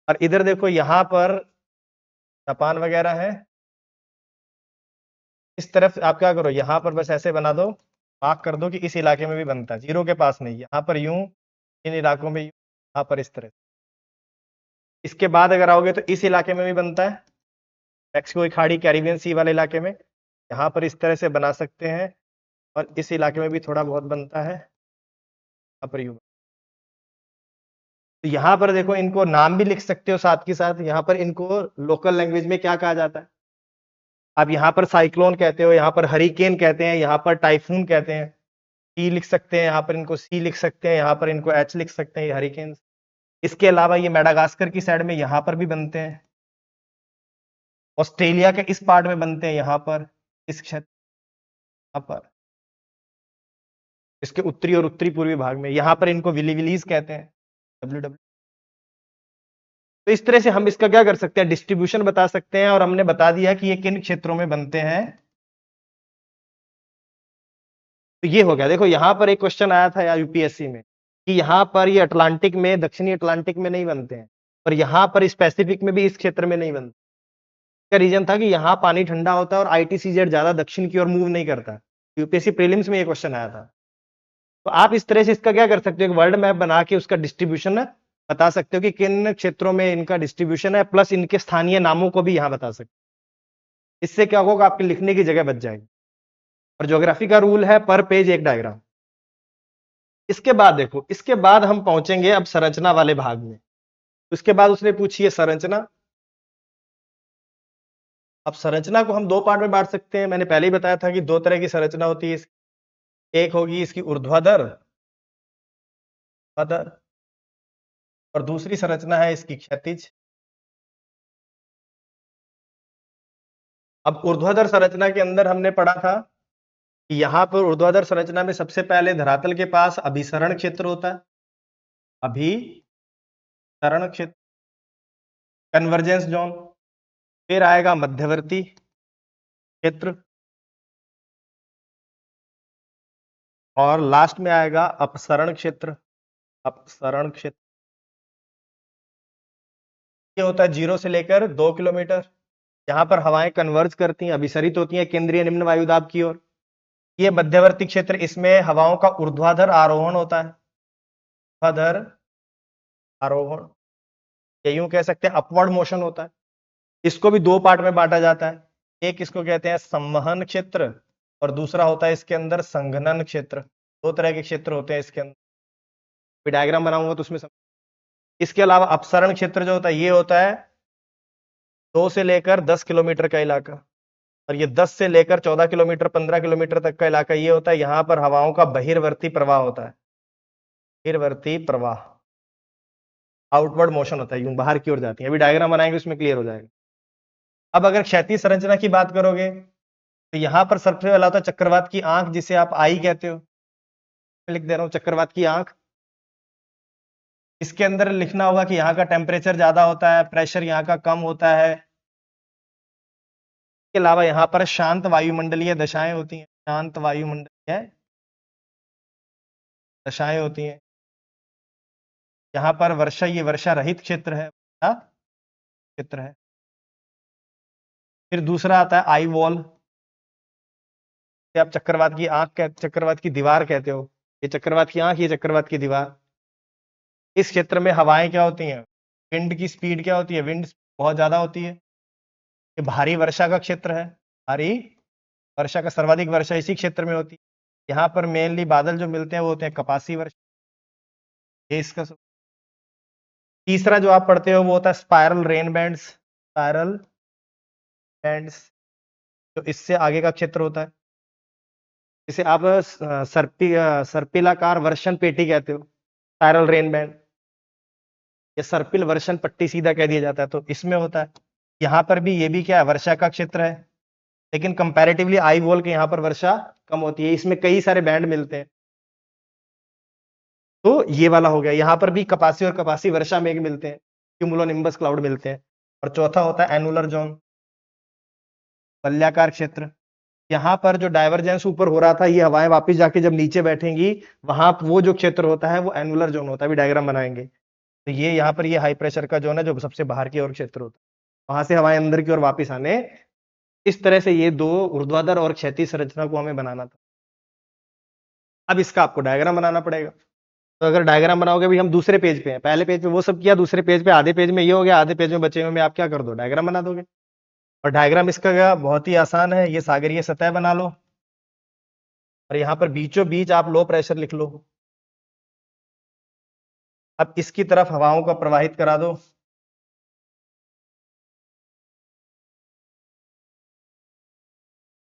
और इधर देखो यहाँ पर जापान वगैरह है। इस तरफ आप क्या करो, यहाँ पर बस ऐसे बना दो, मार्क कर दो कि इस इलाके में भी बनता है, जीरो के पास नहीं। यहाँ पर यूं, इन इलाकों में यूं, यहाँ पर इस तरह। इसके बाद अगर आओगे तो इस इलाके में भी बनता है, मैक्सिको की खाड़ी, कैरिबियन सी वाले इलाके में। यहाँ पर इस तरह से बना सकते हैं और इस इलाके में भी थोड़ा बहुत बनता है, यहाँ पर यूं। तो यहाँ पर देखो इनको नाम भी लिख सकते हो साथ के साथ। यहाँ पर इनको लोकल लैंग्वेज में क्या कहा जाता है, आप यहाँ पर साइक्लोन कहते हो, यहाँ पर हरिकेन कहते हैं, यहाँ पर टाइफून कहते हैं। टी लिख सकते हैं, यहाँ पर इनको सी लिख सकते हैं, यहाँ पर इनको एच लिख सकते हैं, ये हरिकेन। इसके अलावा ये मेडागास्कर की साइड में यहाँ पर भी बनते हैं, ऑस्ट्रेलिया के इस पार्ट में बनते हैं, यहाँ पर इस क्षेत्र, यहाँ पर इसके उत्तरी और उत्तरी पूर्वी भाग में। यहाँ पर इनको विली विलीज कहते हैं, WW। तो इस तरह से हम इसका क्या कर सकते हैं, डिस्ट्रीब्यूशन बता सकते हैं। और हमने बता दिया कि ये किन क्षेत्रों में बनते हैं। तो ये हो गया। देखो यहाँ पर एक क्वेश्चन आया था यार यूपीएससी में कि यहाँ पर ये अटलांटिक में, दक्षिणी अटलांटिक में नहीं बनते हैं, और यहाँ पर स्पेसिफिक में भी इस क्षेत्र में नहीं बनते। इसका रीजन था कि यहाँ पानी ठंडा होता है और ITCZ ज्यादा दक्षिण की ओर मूव नहीं करता। यूपीएससी प्रीलिम्स में ये क्वेश्चन आया था। तो आप इस तरह से इसका क्या कर सकते हो, एक वर्ल्ड मैप बना के उसका डिस्ट्रीब्यूशन बता सकते हो कि किन क्षेत्रों में इनका डिस्ट्रीब्यूशन है, प्लस इनके स्थानीय नामों को भी यहाँ बता सकते हो। इससे क्या होगा, आपके लिखने की जगह बच जाएगी। और ज्योग्राफी का रूल है पर पेज एक डायग्राम। इसके बाद देखो, इसके बाद हम पहुंचेंगे अब संरचना वाले भाग में। उसके बाद उसने पूछी है संरचना। अब संरचना को हम दो पार्ट में बांट सकते हैं। मैंने पहले ही बताया था कि दो तरह की संरचना होती है। एक होगी इसकी ऊर्ध्वाधर अधर, और दूसरी संरचना है इसकी क्षैतिज। अब ऊर्ध्वाधर संरचना के अंदर हमने पढ़ा था कि यहां पर ऊर्ध्वाधर संरचना में सबसे पहले धरातल के पास अभिसरण क्षेत्र होता है। अभिसरण क्षेत्र, कन्वर्जेंस जोन। फिर आएगा मध्यवर्ती क्षेत्र, और लास्ट में आएगा अपसरण क्षेत्र। अपसरण क्षेत्र ये होता है 0 से लेकर 2 किलोमीटर। यहाँ पर हवाएं कन्वर्ज करती हैं, अभिसरित होती हैं केंद्रीय निम्न वायुदाब की ओर। ये मध्यवर्ती क्षेत्र, इसमें हवाओं का ऊर्ध्वाधर आरोहण होता है। ऊर्ध्वाधर आरोहण, या यूं कह सकते हैं अपवर्ड मोशन होता है। इसको भी दो पार्ट में बांटा जाता है। एक इसको कहते हैं संवहन क्षेत्र, और दूसरा होता है इसके अंदर संघनन क्षेत्र। दो तरह के क्षेत्र होते हैं इसके अंदर। डायग्राम बनाऊंगा तो उसमें इसके अलावा अपसरण क्षेत्र जो होता है, ये होता है 2 से लेकर 10 किलोमीटर का इलाका। और ये 10 से लेकर 14 किलोमीटर 15 किलोमीटर तक का इलाका ये होता है, यहां पर हवाओं का बहिर्वर्ती प्रवाह होता है। बहिर्वर्ती प्रवाह, आउटवर्ड मोशन होता है, यूं बाहर की ओर जाती है। अभी डायग्राम बनाएंगे उसमें क्लियर हो जाएगा। अब अगर क्षैतिज संरचना की बात करोगे तो यहां पर सबसे पहला होता है चक्रवात की आंख, जिसे आप आई कहते हो। लिख दे रहा हूं चक्रवात की आंख। इसके अंदर लिखना होगा कि यहाँ का टेम्परेचर ज्यादा होता है, प्रेशर यहाँ का कम होता है। इसके अलावा यहाँ पर शांत वायुमंडलीय दशाएं होती हैं। शांत वायुमंडलीय दशाएं होती हैं। यहाँ पर वर्षा, ये वर्षा रहित क्षेत्र है, क्षेत्र है। फिर दूसरा आता है आई वॉल, आप चक्रवात की आंख चक्रवात की दीवार कहते हो। ये चक्रवात की आंख, ये चक्रवात की दीवार। इस क्षेत्र में हवाएं क्या होती हैं, विंड की स्पीड क्या होती है, विंड बहुत ज्यादा होती है। ये भारी वर्षा का क्षेत्र है। भारी वर्षा का, सर्वाधिक वर्षा इसी क्षेत्र में होती है। यहाँ पर मेनली बादल जो मिलते हैं वो होते हैं कपासी वर्षा। ये इसका तीसरा जो आप पढ़ते हो वो होता है spiral rain bands. Spiral bands, तो इससे आगे का क्षेत्र होता है, इसे आप सर्पिलाकार वर्षण पेटी कहते हो। स्पायरल रेन बैंड या सर्पिल वर्षण पट्टी सीधा कह दिया जाता है, तो इसमें होता है। यहाँ पर भी, ये भी क्या है, वर्षा का क्षेत्र है, लेकिन कंपैरेटिवली आई वॉल के यहाँ पर वर्षा कम होती है। इसमें कई सारे बैंड मिलते हैं। तो ये वाला हो गया। यहाँ पर भी कपासी और कपासी वर्षा मेघ मिलते हैं, क्यूमुलोनिम्बस क्लाउड मिलते हैं। और चौथा होता है एनुलर जोन, वलयाकार क्षेत्र। यहाँ पर जो डाइवर्जेंस ऊपर हो रहा था, ये हवाएं वापस जाके जब नीचे बैठेंगी, वहां वो जो क्षेत्र होता है वो एनुलर जोन होता है। अभी डायग्राम बनाएंगे तो ये यहाँ पर ये हाई प्रेशर का जोन है, जो सबसे बाहर की ओर क्षेत्र होता है, वहां से हवाएं अंदर की ओर वापस आने। इस तरह से ये दो ऊर्ध्वाधर और क्षैतिज संरचना को हमें बनाना था। अब इसका आपको डायग्राम बनाना पड़ेगा। तो अगर डायग्राम बनाओगे, भी हम दूसरे पेज पे हैं, पहले पेज पे वो सब किया, दूसरे पेज पे आधे पेज में ये हो गया, आधे पेज में बचे हुए में आप क्या कर दो, डायग्राम बना दोगे। और डायग्राम इसका क्या, बहुत ही आसान है। ये सागरीय सतह बना लो, और यहाँ पर बीचों बीच आप लो प्रेशर लिख लो। अब इसकी तरफ हवाओं को प्रवाहित करा दो।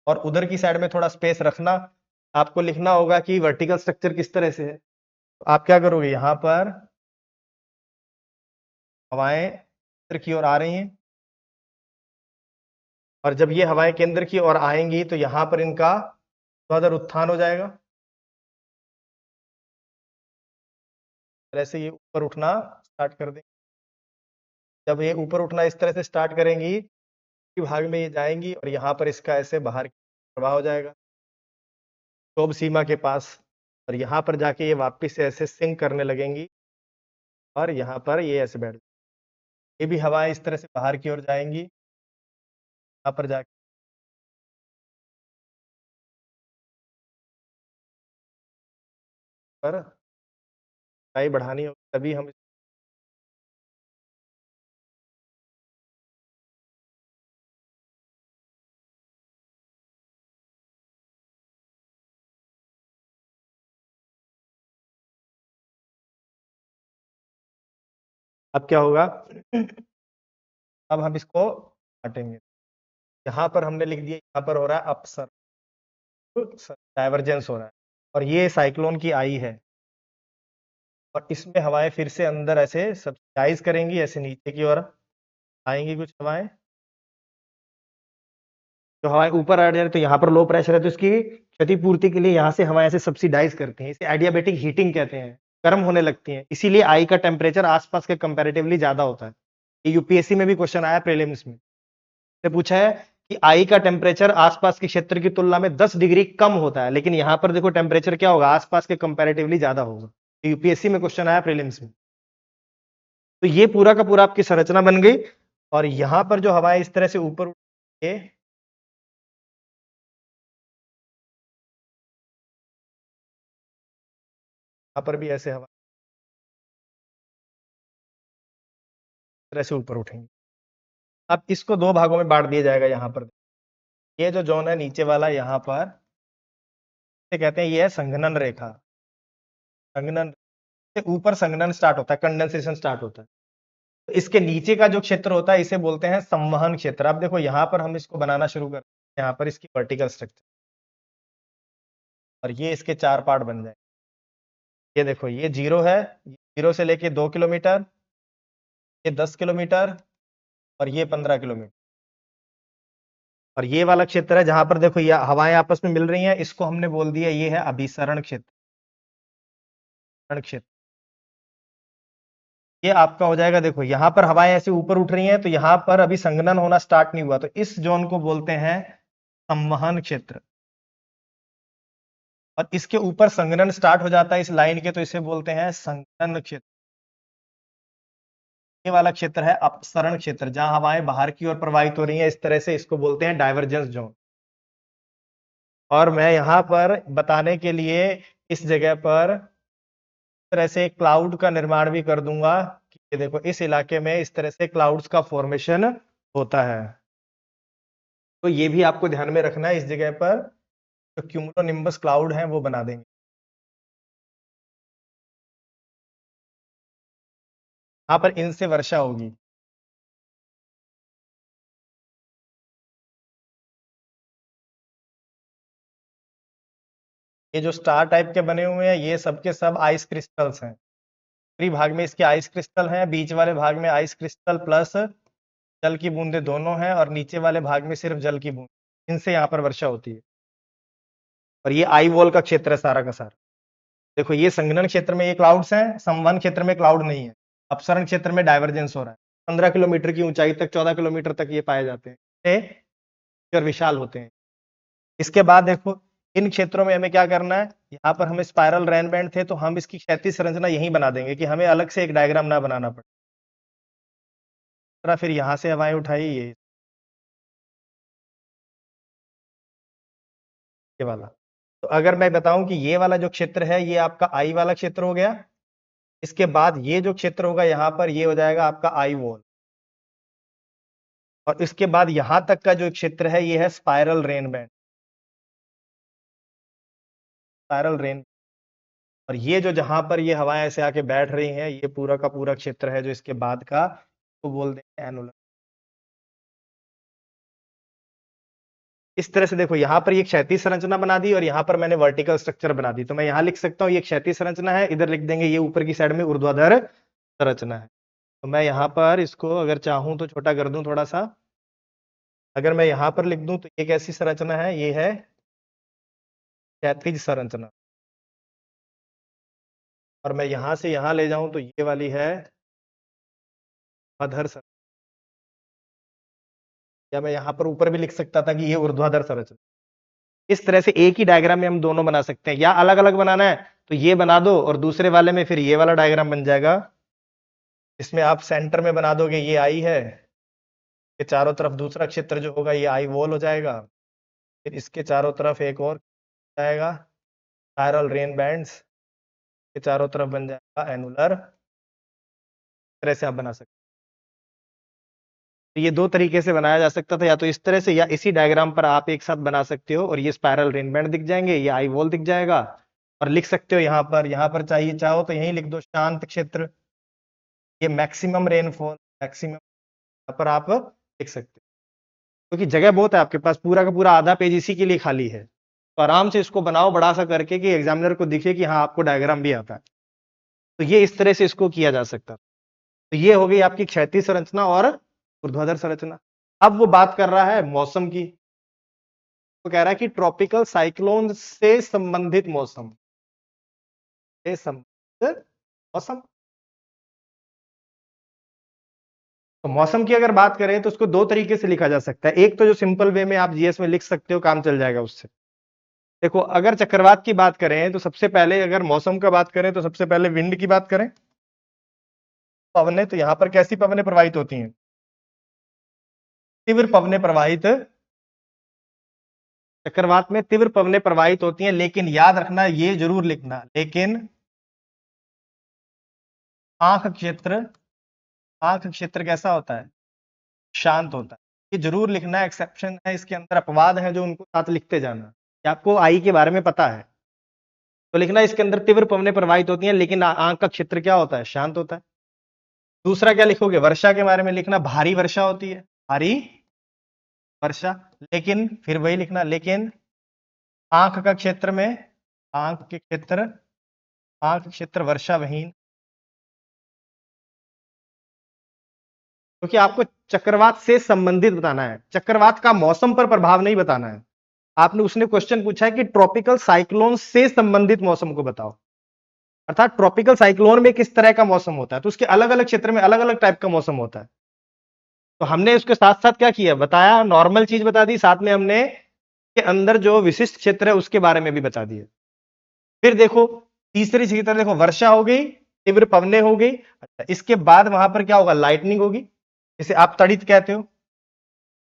और उधर की साइड में थोड़ा स्पेस रखना। आपको लिखना होगा कि वर्टिकल स्ट्रक्चर किस तरह से है। तो आप क्या करोगे, यहाँ पर हवाएं केंद्र की ओर आ रही हैं, और जब ये हवाएं केंद्र की ओर आएंगी तो यहाँ पर इनका ऊर्ध्वाधर उत्थान हो जाएगा। ऐसे ये ऊपर उठना स्टार्ट कर देंगे। जब ये ऊपर उठना इस तरह से स्टार्ट करेंगी, भाग में ये जाएंगी, और यहाँ पर इसका ऐसे बाहर प्रवाह हो जाएगा क्षोभ सीमा के पास। और यहाँ पर जाके ये वापस से ऐसे सिंक करने लगेंगी, और यहाँ पर ये ऐसे बैठ, ये भी हवाएं इस तरह से बाहर की ओर जाएंगी, यहाँ पर जाके पर ऊंचाई बढ़ानी होगी, तभी हम अब क्या होगा, अब हम इसको काटेंगे। यहाँ पर हमने लिख दिया, यहाँ पर हो रहा है अपसरण, डाइवर्जेंस हो रहा है, और ये साइक्लोन की आई है, और इसमें हवाएं फिर से अंदर ऐसे सब्सिडाइज करेंगी, ऐसे नीचे की ओर आएंगी कुछ हवाएं। जो हवाएं ऊपर आ जाए तो यहाँ पर लो प्रेशर है, तो इसकी क्षतिपूर्ति के लिए यहाँ से हवाएं ऐसे सब्सिडाइज करती हैं, इसे एडियाबेटिक हीटिंग कहते हैं, गर्म होने लगती हैं, इसीलिए आई का टेम्परेचर आसपास के कंपैरेटिवली ज्यादा होता है। ये यूपीएससी में भी क्वेश्चन आया प्रीलिम्स में, से पूछा है कि आई का टेम्परेचर आसपास के क्षेत्र की तुलना में 10 डिग्री कम होता है, लेकिन यहाँ पर देखो टेम्परेचर क्या होगा, आसपास के कंपैरेटिवली ज्यादा होगा। यूपीएससी में क्वेश्चन आया प्रीलिम्स में। तो ये पूरा का पूरा आपकी संरचना बन गई, और यहां पर जो हवाएं इस तरह से ऊपर उठे, यहां पर भी ऐसे हवा इस तरह से ऊपर उठेंगी। अब इसको दो भागों में बांट दिया जाएगा। यहाँ पर ये जो जोन है नीचे वाला, यहाँ पर इसे कहते हैं, ये है संघनन रेखा। संघनन से ऊपर संघनन स्टार्ट होता है, कंडेंसेशन स्टार्ट होता है। तो इसके नीचे का जो क्षेत्र होता है इसे बोलते हैं संवहन क्षेत्र। अब देखो यहाँ पर हम इसको बनाना शुरू करते हैं, यहाँ पर इसकी वर्टिकल स्ट्रक्चर, और ये इसके 4 पार्ट बन जाए। ये देखो, ये 0 है, 0 से लेके 2 किलोमीटर, ये 10 किलोमीटर, और ये 15 किलोमीटर। और ये वाला क्षेत्र है जहां पर देखो ये हवाएं आपस में मिल रही हैं, इसको हमने बोल दिया ये है अभिसरण क्षेत्र। ये आपका हो जाएगा, देखो यहाँ पर हवाएं ऐसे ऊपर उठ रही हैं, तो यहाँ पर अभी संघनन होना स्टार्ट नहीं हुआ, तो इस जोन को बोलते हैं संवहन क्षेत्र। और इसके ऊपर संघनन स्टार्ट हो जाता है इस लाइन के, तो इसे बोलते हैं संघनन क्षेत्र। ये वाला क्षेत्र है अपसरण क्षेत्र, जहां हवाएं बाहर की ओर प्रवाहित हो रही हैं इस तरह से, इसको बोलते हैं डाइवर्जेंस जोन। और मैं यहाँ पर बताने के लिए इस जगह पर इस तरह से क्लाउड का निर्माण भी कर दूंगा कि ये देखो इस इलाके में इस तरह से क्लाउड्स का फॉर्मेशन होता है। तो ये भी आपको ध्यान में रखना है, इस जगह पर जो क्यूमुलोनिम्बस क्लाउड है वो बना देंगे। यहाँ पर इनसे वर्षा होगी। ये जो स्टार टाइप के बने हुए हैं ये सबके सब आइस क्रिस्टल्स हैं। ऊपरी भाग में इसके आइस क्रिस्टल हैं, बीच वाले भाग में आइस क्रिस्टल प्लस जल की बूंदें दोनों हैं, और नीचे वाले भाग में सिर्फ जल की बूंद, इनसे यहाँ पर वर्षा होती है। और ये आई वॉल का क्षेत्र है सारा का सारा। देखो ये संघनन क्षेत्र में ये क्लाउड्स हैं, संवहन क्षेत्र में क्लाउड नहीं है, अपसरण क्षेत्र में डाइवर्जेंस हो रहा है। 15 किलोमीटर की ऊंचाई तक, 14 किलोमीटर तक ये पाए जाते हैं, और विशाल होते हैं। इसके बाद देखो इन क्षेत्रों में हमें क्या करना है, यहाँ पर हमें स्पाइरल रेन बैंड थे, तो हम इसकी क्षैतिज संरचना यहीं बना देंगे कि हमें अलग से एक डायग्राम ना बनाना पड़े। फिर यहाँ से हवाएं उठाई, ये वाला। तो अगर मैं बताऊं कि ये वाला जो क्षेत्र है ये आपका आई वाला क्षेत्र हो गया, इसके बाद ये जो क्षेत्र होगा यहाँ पर ये हो जाएगा आपका आई वॉल, और इसके बाद यहां तक का जो क्षेत्र है ये है spiral rain band, spiral rain. और ये जो जहां पर ये हवाएं ऐसे आके बैठ रही हैं, ये पूरा का पूरा क्षेत्र है जो इसके बाद का, तो बोल देंगे एनुलर। इस तरह से देखो यहाँ पर ये क्षैतिज संरचना बना दी, और यहाँ पर मैंने वर्टिकल स्ट्रक्चर बना दी। तो मैं यहाँ लिख सकता हूँ ये क्षैतिज संरचना है, इधर लिख देंगे ये ऊपर की साइड में ऊर्ध्वाधर संरचना है। तो मैं यहाँ पर इसको अगर चाहूं तो छोटा कर दूं थोड़ा सा। अगर मैं यहाँ पर लिख दूं तो ये कैसी संरचना है, ये है क्षैतिज संरचना। और मैं यहाँ से यहाँ ले जाऊं तो ये वाली है अधर संरचना, या मैं यहाँ पर ऊपर भी लिख सकता था कि ये ऊर्ध्वाधर संरचना। इस तरह से एक ही डायग्राम में हम दोनों बना सकते हैं, या अलग अलग बनाना है तो ये बना दो, और दूसरे वाले में फिर ये वाला डायग्राम बन जाएगा। इसमें आप सेंटर में बना दोगे ये आई है, के चारों तरफ दूसरा क्षेत्र जो होगा ये आई वॉल हो जाएगा, फिर इसके चारों तरफ एक और जाएगा स्पाइरल रेन बैंड्स, के चारों तरफ बन जाएगा एनुलर। तरह से आप बना सकते हैं। तो ये दो तरीके से बनाया जा सकता था, या तो इस तरह से या इसी डायग्राम पर आप एक साथ बना सकते हो, और ये स्पाइरल रेन बैंड दिख जाएंगे, ये आई वॉल दिख जाएगा। और लिख सकते हो यहाँ पर चाहिए चाहो तो यहीं लिख दो शांत क्षेत्र, ये मैक्सिमम रेनफॉल, मैक्सिमम यहाँ पर आप देख सकते हो, क्योंकि जगह बहुत है आपके पास, पूरा का पूरा आधा पेज इसी के लिए खाली है। तो आराम से इसको बनाओ बड़ा सा करके कि एग्जामिनर को दिखे कि हाँ आपको डायग्राम भी आता है। तो ये इस तरह से इसको किया जा सकता है। तो ये हो गई आपकी क्षैतिज संरचना और ऊर्ध्वाधर संरचना। अब वो बात कर रहा है मौसम की, तो कह रहा है कि ट्रॉपिकल साइक्लोन से संबंधित मौसम, से संबंधित मौसम। तो मौसम की अगर बात करें तो उसको दो तरीके से लिखा जा सकता है। एक तो जो सिंपल वे में आप जीएस में लिख सकते हो, काम चल जाएगा उससे। देखो अगर चक्रवात की बात करें तो सबसे पहले, अगर मौसम का बात करें तो सबसे पहले विंड की बात करें, पवने, तो यहां पर कैसी पवने प्रवाहित होती हैं? तीव्र पवने प्रवाहित, चक्रवात में तीव्र पवने प्रवाहित होती हैं, लेकिन याद रखना, ये जरूर लिखना, लेकिन आंख क्षेत्र, आंख क्षेत्र कैसा होता है? शांत होता है। ये जरूर लिखना, एक्सेप्शन है इसके अंदर, अपवाद है जो उनको साथ लिखते जाना। ये आपको आई के बारे में पता है तो लिखना, इसके अंदर तीव्र पवने प्रवाहित होती हैं लेकिन आंख का क्षेत्र क्या होता है? शांत होता है। दूसरा क्या लिखोगे? वर्षा के बारे में लिखना, भारी वर्षा होती है, भारी वर्षा, लेकिन फिर वही लिखना, लेकिन आंख का क्षेत्र में, आंख के क्षेत्र, आंख क्षेत्र वर्षा विहीन, क्योंकि आपको चक्रवात से संबंधित बताना है, चक्रवात का मौसम पर प्रभाव नहीं बताना है। आपने, उसने क्वेश्चन पूछा है कि ट्रॉपिकल साइक्लोन से संबंधित मौसम को बताओ, अर्थात ट्रॉपिकल साइक्लोन में किस तरह का मौसम होता है, तो उसके अलग अलग क्षेत्र में अलग अलग टाइप का मौसम होता है। तो हमने उसके साथ साथ क्या किया, बताया, नॉर्मल चीज बता दी, साथ में हमने के अंदर जो विशिष्ट क्षेत्र है उसके बारे में भी बता दिए। फिर देखो तीसरी चीज, देखो वर्षा हो गई, तीव्र पवने हो गई, अच्छा इसके बाद वहां पर क्या होगा? लाइटनिंग होगी, जिसे आप तड़ित कहते हो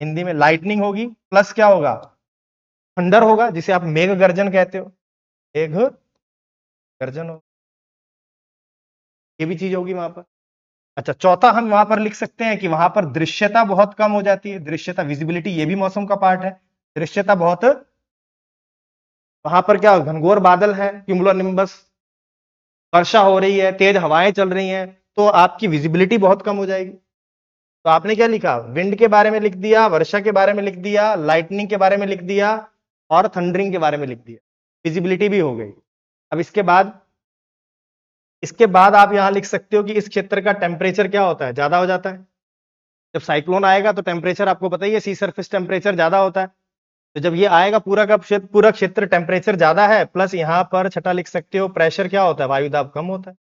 हिंदी में, लाइटनिंग होगी, प्लस क्या होगा? थंडर होगा, जिसे आप मेघ गर्जन कहते हो, मेघ गर्जन हो, ये भी चीज होगी वहां पर। अच्छा चौथा हम वहां पर लिख सकते हैं कि वहां पर दृश्यता बहुत कम हो जाती है, दृश्यता, विजिबिलिटी, ये भी मौसम का पार्ट है, दृश्यता बहुत, वहां पर क्या, घनघोर बादल है, क्यूमुलोनिम्बस, वर्षा हो रही है, तेज हवाएं चल रही हैं, तो आपकी विजिबिलिटी बहुत कम हो जाएगी। तो आपने क्या लिखा? विंड के बारे में लिख दिया, वर्षा के बारे में लिख दिया, लाइटनिंग के बारे में लिख दिया और थंडरिंग के बारे में लिख दिया, विजिबिलिटी भी हो गई। अब इसके बाद आप यहां लिख सकते हो कि इस क्षेत्र का टेम्परेचर क्या होता है? ज्यादा हो जाता है। जब साइक्लोन आएगा तो टेम्परेचर आपको पता ही है, सी सरफेस टेम्परेचर ज्यादा होता है। तो जब ये आएगा पूरा का पूरा क्षेत्र टेम्परेचर ज्यादा है, प्लस यहां पर छठा लिख सकते हो प्रेशर क्या होता है? वायु दाब कम होता है,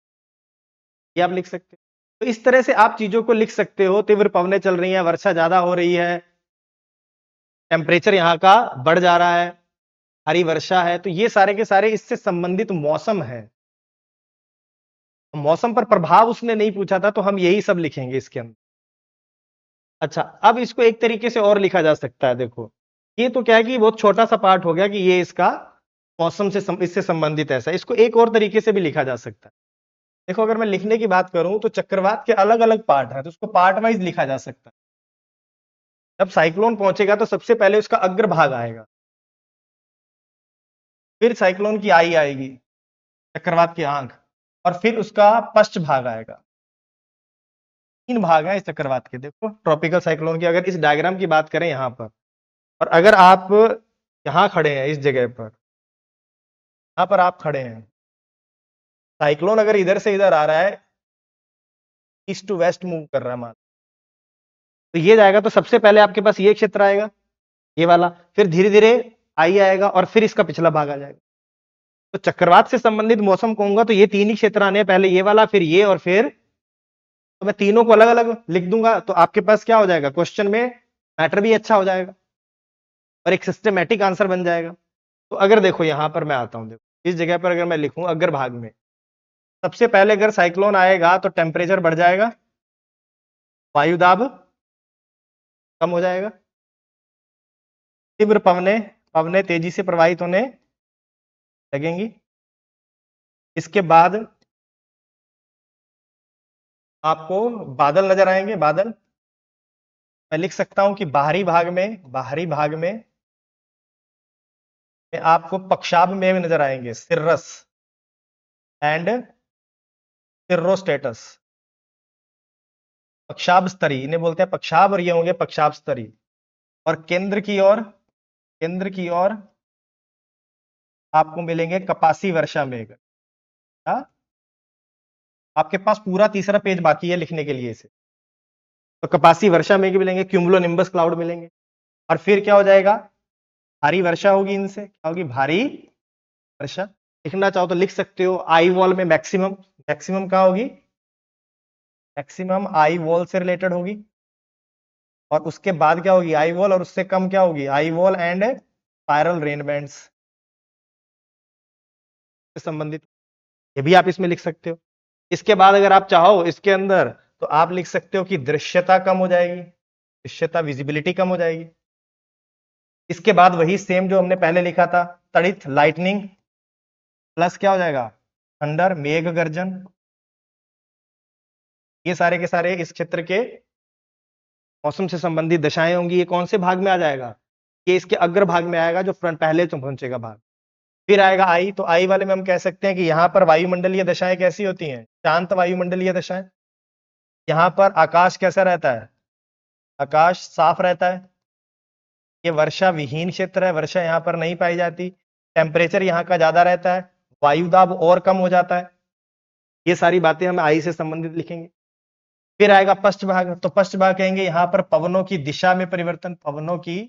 ये आप लिख सकते हो। तो इस तरह से आप चीजों को लिख सकते हो, तीव्र पवनें चल रही हैं, वर्षा ज्यादा हो रही है, टेम्परेचर यहाँ का बढ़ जा रहा है, हरी वर्षा है, तो ये सारे के सारे इससे संबंधित मौसम है। मौसम पर प्रभाव उसने नहीं पूछा था, तो हम यही सब लिखेंगे इसके अंदर। अच्छा अब इसको एक तरीके से और लिखा जा सकता है, देखो ये तो क्या है कि बहुत छोटा सा पार्ट हो गया कि ये इसका मौसम से इससे संबंधित ऐसा, इसको एक और तरीके से भी लिखा जा सकता है। देखो अगर मैं लिखने की बात करूं तो चक्रवात के अलग अलग पार्ट है, तो उसको पार्ट वाइज लिखा जा सकता है। जब साइक्लोन पहुंचेगा तो सबसे पहले उसका अग्रभाग आएगा, फिर साइक्लोन की आई आएगी, चक्रवात की आंख, और फिर उसका पश्च भाग आएगा। तीन भाग हैं इस चक्रवात के, देखो ट्रॉपिकल साइक्लोन की अगर इस डायग्राम की बात करें यहां पर, और अगर आप यहां खड़े हैं इस जगह पर, यहां पर आप खड़े हैं, साइक्लोन अगर इधर से इधर आ रहा है, ईस्ट टू वेस्ट मूव कर रहा है मान, तो ये जाएगा, तो सबसे पहले आपके पास ये क्षेत्र आएगा, ये वाला, फिर धीरे धीरे आई आएगा और फिर इसका पिछला भाग आ जाएगा। तो चक्रवात से संबंधित मौसम कहूंगा तो ये तीन ही क्षेत्र आने हैं, पहले ये वाला, फिर ये, और फिर, तो मैं तीनों को अलग अलग लिख दूंगा, तो आपके पास क्या हो जाएगा, क्वेश्चन में मैटर भी अच्छा हो जाएगा और एक सिस्टमेटिक आंसर बन जाएगा। तो अगर देखो यहां पर मैं आता हूं, देखो इस जगह पर अगर मैं लिखूं अग्र भाग में, सबसे पहले अगर साइक्लोन आएगा तो टेम्परेचर बढ़ जाएगा, वायु दाब कम हो जाएगा, तीव्र पवने पवने तेजी से प्रवाहित होने लगेंगी। इसके बाद आपको बादल नजर आएंगे, बादल, मैं लिख सकता हूं कि बाहरी भाग में आपको पक्षाभ में नजर आएंगे, सिर्रस एंड सिर्रोस्टेटस, पक्षाभ स्तरी, इन्हें बोलते हैं पक्षाभ, और ये होंगे पक्षाभ स्तरी। और केंद्र की ओर आपको मिलेंगे कपासी वर्षा मेघ। हाँ? आपके पास पूरा तीसरा पेज बाकी है लिखने के लिए इसे। तो कपासी वर्षा मेघ मिलेंगे, क्यूमुलोनिम्बस क्लाउड मिलेंगे, और फिर क्या हो जाएगा, भारी वर्षा होगी, इनसे क्या होगी, भारी वर्षा। लिखना चाहो तो लिख सकते हो। आई वॉल में मैक्सिमम, मैक्सिमम कहाँ होगी, मैक्सिमम आई वॉल से रिलेटेड होगी। और उसके बाद क्या होगी, आई वॉल, और उससे कम क्या होगी, eye wall and spiral rain bands से संबंधित। ये भी आप इसमें लिख सकते हो। इसके बाद अगर आप चाहो इसके अंदर तो आप लिख सकते हो कि दृश्यता कम हो जाएगी, दृश्यता विजिबिलिटी कम हो जाएगी। इसके बाद वही सेम जो हमने पहले लिखा था, तड़ित लाइटनिंग प्लस क्या हो जाएगा, थंडर मेघ गर्जन। ये सारे के सारे इस क्षेत्र के मौसम से संबंधित दशाएं होंगी। ये कौन से भाग में आ जाएगा, ये इसके अग्र भाग में आएगा, जो फ्रंट पहले तो पहुंचेगा भाग। फिर आएगा आई, तो आई वाले में हम कह सकते हैं कि यहां पर वायुमंडलीय दशाएं कैसी होती हैं, शांत वायुमंडलीय दशाएं। यहां पर आकाश कैसा रहता है, आकाश साफ रहता है। ये वर्षा विहीन क्षेत्र है, वर्षा यहाँ पर नहीं पाई जाती। टेम्परेचर यहाँ का ज्यादा रहता है, वायुदाब और कम हो जाता है। ये सारी बातें हम आई से संबंधित लिखेंगे। फिर आएगा पश्च भाग, तो पश्च भाग कहेंगे यहाँ पर पवनों की दिशा में परिवर्तन, पवनों की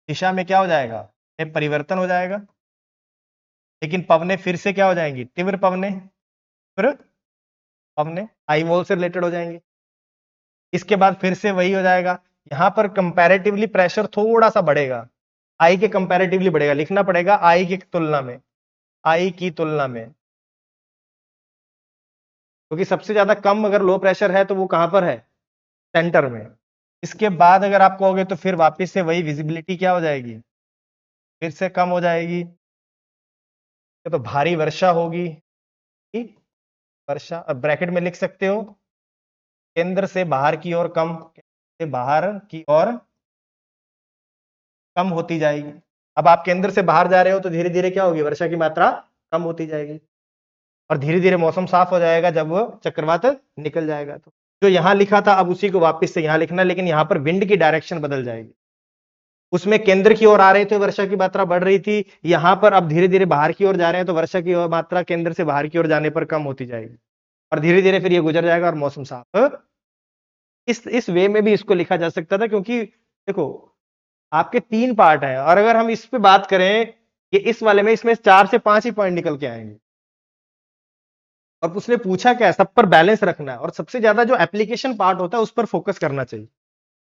दिशा में क्या हो जाएगा, परिवर्तन हो जाएगा। लेकिन पवने फिर से क्या हो जाएंगी, तीव्र पवने, तीव्र पवने आई वॉल से रिलेटेड हो जाएंगी। इसके बाद फिर से वही हो जाएगा, यहां पर कंपैरेटिवली प्रेशर थोड़ा सा बढ़ेगा, आई के कंपैरेटिवली बढ़ेगा, लिखना पड़ेगा आई की तुलना में, आई की तुलना में, क्योंकि सबसे ज्यादा कम अगर लो प्रेशर है तो वो कहां पर है, सेंटर में। इसके बाद अगर आप कहोगे तो फिर वापस से वही विजिबिलिटी क्या हो जाएगी, फिर से कम हो जाएगी। तो भारी वर्षा होगी, वर्षा, अब ब्रैकेट में लिख सकते हो केंद्र से बाहर की ओर कम, केंद्र से बाहर की ओर कम होती जाएगी। अब आप केंद्र से बाहर जा रहे हो तो धीरे धीरे क्या होगी, वर्षा की मात्रा कम होती जाएगी, और धीरे धीरे मौसम साफ हो जाएगा जब वो चक्रवात निकल जाएगा। तो जो यहां लिखा था अब उसी को वापस से यहां लिखना, लेकिन यहां पर विंड की डायरेक्शन बदल जाएगी। उसमें केंद्र की ओर आ रहे थे, वर्षा की मात्रा बढ़ रही थी, यहां पर अब धीरे धीरे बाहर की ओर जा रहे हैं तो वर्षा की मात्रा केंद्र से बाहर की ओर जाने पर कम होती जाएगी, और धीरे धीरे फिर ये गुजर जाएगा और मौसम साफ। इस वे में भी इसको लिखा जा सकता था, क्योंकि देखो आपके 3 पार्ट हैं, और अगर हम इस पे बात करें कि इस वाले में, इसमें 4 से 5 ही पॉइंट निकल के आएंगे। और उसने पूछा क्या, सब पर बैलेंस रखना है, और सबसे ज्यादा जो एप्लीकेशन पार्ट होता है उस पर फोकस करना चाहिए।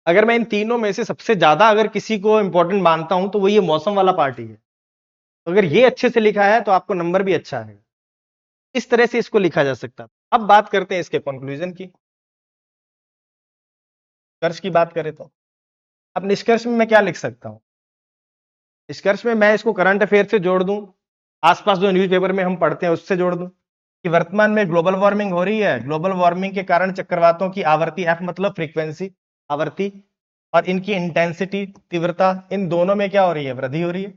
अगर मैं इन तीनों में से सबसे ज्यादा अगर किसी को इंपॉर्टेंट मानता हूं तो वो ये मौसम वाला पार्ट ही है। तो अगर ये अच्छे से लिखा है तो आपको नंबर भी अच्छा है। इस तरह से इसको लिखा जा सकता है। अब बात करते हैं इसके कंक्लूजन की, निष्कर्ष की बात करें तो अब निष्कर्ष में मैं क्या लिख सकता हूं, निष्कर्ष में मैं इसको करंट अफेयर से जोड़ दूं, आसपास जो न्यूज़पेपर में हम पढ़ते हैं उससे जोड़ दूं कि वर्तमान में ग्लोबल वार्मिंग हो रही है, ग्लोबल वार्मिंग के कारण चक्रवातों की आवृत्ति, एफ मतलब फ्रीक्वेंसी, आवृत्ति, और इनकी इंटेंसिटी, तीव्रता, इन दोनों में क्या हो रही है, वृद्धि हो रही है।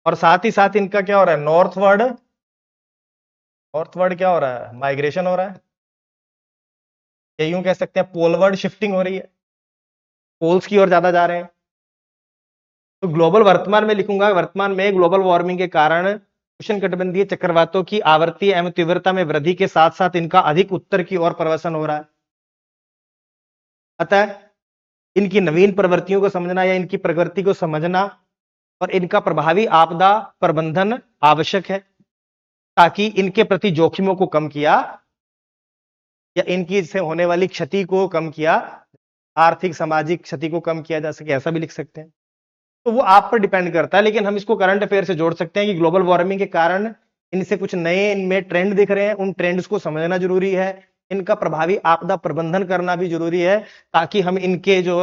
और साथ ही साथ इनका क्या हो रहा है, नॉर्थवर्ड, नॉर्थवर्ड क्या हो रहा है, माइग्रेशन हो रहा है, या यूं कह सकते हैं पोलवर्ड शिफ्टिंग हो रही है, पोल्स की ओर ज्यादा जा रहे हैं। तो ग्लोबल वर्तमान में लिखूंगा, वर्तमान में ग्लोबल वार्मिंग के कारण उष्णकटिबंधीय चक्रवातों की आवृत्ति एवं तीव्रता में वृद्धि के साथ साथ इनका अधिक उत्तर की ओर प्रवसन हो रहा है। अतः इनकी नवीन प्रवृत्तियों को समझना या इनकी प्रकृति को समझना और इनका प्रभावी आपदा प्रबंधन आवश्यक है, ताकि इनके प्रति जोखिमों को कम किया या इनकी से होने वाली क्षति को कम किया, आर्थिक सामाजिक क्षति को कम किया जा सके, ऐसा भी लिख सकते हैं। तो वो आप पर डिपेंड करता है, लेकिन हम इसको करंट अफेयर से जोड़ सकते हैं कि ग्लोबल वार्मिंग के कारण इनसे कुछ नए इनमें ट्रेंड दिख रहे हैं, उन ट्रेंड्स को समझना जरूरी है, इनका प्रभावी आपदा प्रबंधन करना भी जरूरी है, ताकि हम इनके जो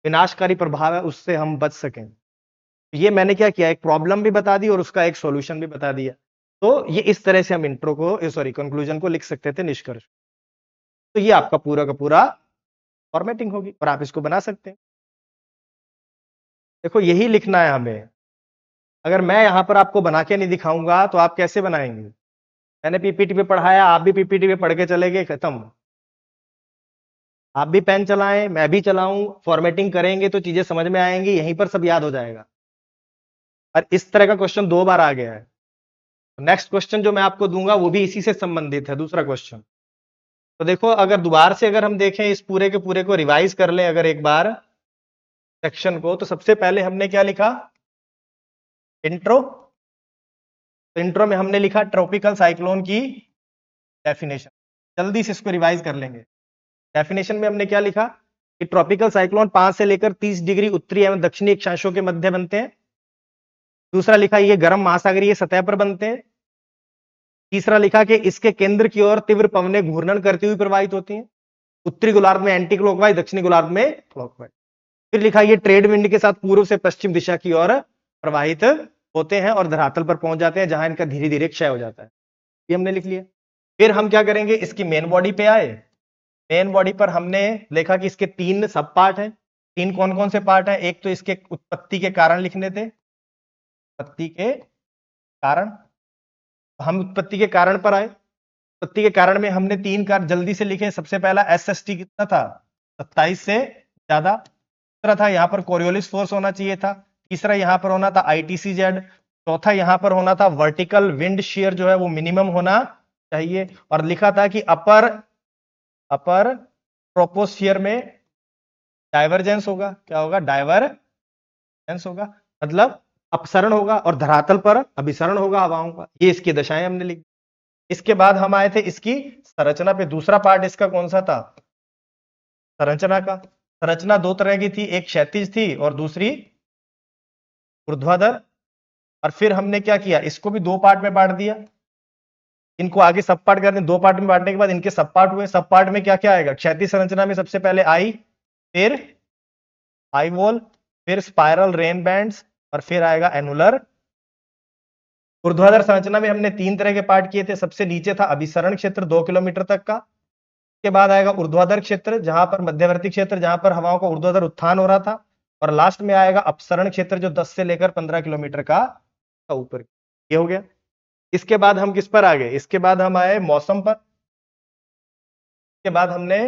विनाशकारी प्रभाव है उससे हम बच सकें। ये मैंने क्या किया, एक प्रॉब्लम भी बता दी और उसका एक सॉल्यूशन भी बता दिया। तो ये इस तरह से हम इंट्रो को, सॉरी, कंक्लूजन को लिख सकते थे, निष्कर्ष। तो ये आपका पूरा का पूरा फॉर्मेटिंग होगी और आप इसको बना सकते हैं। देखो यही लिखना है हमें। अगर मैं यहां पर आपको बना के नहीं दिखाऊंगा तो आप कैसे बनाएंगे। मैंने पीपीटी पे पढ़ाया, आप भी पीपीटी पे पढ़ के चले गए, खत्म। आप भी पेन चलाएं, मैं भी चलाऊं, फॉर्मेटिंग करेंगे तो चीजें समझ में आएंगी, यहीं पर सब याद हो जाएगा। और इस तरह का क्वेश्चन 2 बार आ गया है। नेक्स्ट क्वेश्चन जो मैं आपको दूंगा वो भी इसी से संबंधित है, दूसरा क्वेश्चन। तो देखो, अगर दोबारा से अगर हम देखें इस पूरे के पूरे को रिवाइज कर लें अगर एक बार सेक्शन को, तो सबसे पहले हमने क्या लिखा? इंट्रो। तो इंट्रो में हमने लिखा ट्रॉपिकल साइक्लोन की डेफिनेशन। जल्दी से इसको रिवाइज कर लेंगे। डेफिनेशन में हमने क्या लिखा कि ट्रॉपिकल साइक्लोन 5 से लेकर 30 डिग्री उत्तरी एवं दक्षिणी अक्षांशों के मध्य बनते हैं। दूसरा लिखा ये गर्म महासागरीय सतह पर बनते हैं। तीसरा लिखा कि इसके केंद्र की ओर तीव्र पवनें घूर्णन करती हुई प्रवाहित होती हैं, उत्तरी गोलार्ध में एंटी क्लॉकवाइज, दक्षिणी गोलार्ध में क्लॉकवाइज। फिर लिखा ये ट्रेड विंड के साथ पूर्व से पश्चिम दिशा की ओर प्रवाहित होते हैं और धरातल पर पहुंच जाते हैं, जहां इनका धीरे धीरे क्षय हो जाता है। ये हमने लिख लिया। फिर हम क्या करेंगे, इसकी मेन बॉडी पे आए। मेन बॉडी पर हमने देखा कि इसके 3 सब पार्ट हैं। 3 कौन कौन से पार्ट हैं? एक तो इसके उत्पत्ति के कारण लिखने थे, उत्पत्ति के कारण। हम उत्पत्ति के कारण पर आए। उत्पत्ति के कारण में हमने 3 कार्य जल्दी से लिखे। सबसे पहला SST कितना था? 27 से ज्यादा। दूसरा था यहाँ पर कोरियोलिस फोर्स होना चाहिए था। तीसरा यहाँ पर होना था ITCZ। चौथा यहाँ पर होना था वर्टिकल विंड शेयर जो है वो मिनिमम होना चाहिए। और लिखा था कि अपर ट्रोपोस्फियर में डाइवर्जेंस होगा। क्या होगा? डाइवर्जेंस होगा, मतलब अपसरण होगा, और धरातल पर अभिसरण होगा हवाओं का। ये इसकी दशाएं हमने लिखी। इसके बाद हम आए थे इसकी संरचना पे। दूसरा पार्ट इसका कौन सा था? संरचना का। संरचना 2 तरह की थी, एक क्षैतिज थी और दूसरी ऊर्ध्वाधर। और फिर हमने क्या किया, इसको भी 2 पार्ट में बांट दिया। इनको आगे सब पार्ट करने, 2 पार्ट में बांटने के बाद इनके सब पार्ट हुए। सब पार्ट में क्या क्या आएगा? क्षैतिज संरचना में सबसे पहले आई, फिर आई वॉल, फिर स्पाइरल रेन बैंड्स, और फिर आएगा एनुलर। ऊर्ध्वाधर संरचना में हमने 3 तरह के पार्ट किए थे। सबसे नीचे था अभिसरण क्षेत्र 2 किलोमीटर तक का। उसके बाद आएगा ऊर्ध्वाधर क्षेत्र, जहां पर मध्यवर्ती क्षेत्र, जहां पर हवाओं का ऊर्ध्वाधर उत्थान हो रहा था। और लास्ट में आएगा अपसरण क्षेत्र, जो 10 से लेकर 15 किलोमीटर का ऊपर। ये हो गया। इसके बाद हम किस पर आ गए? इसके बाद हम आए मौसम पर। इसके बाद हमने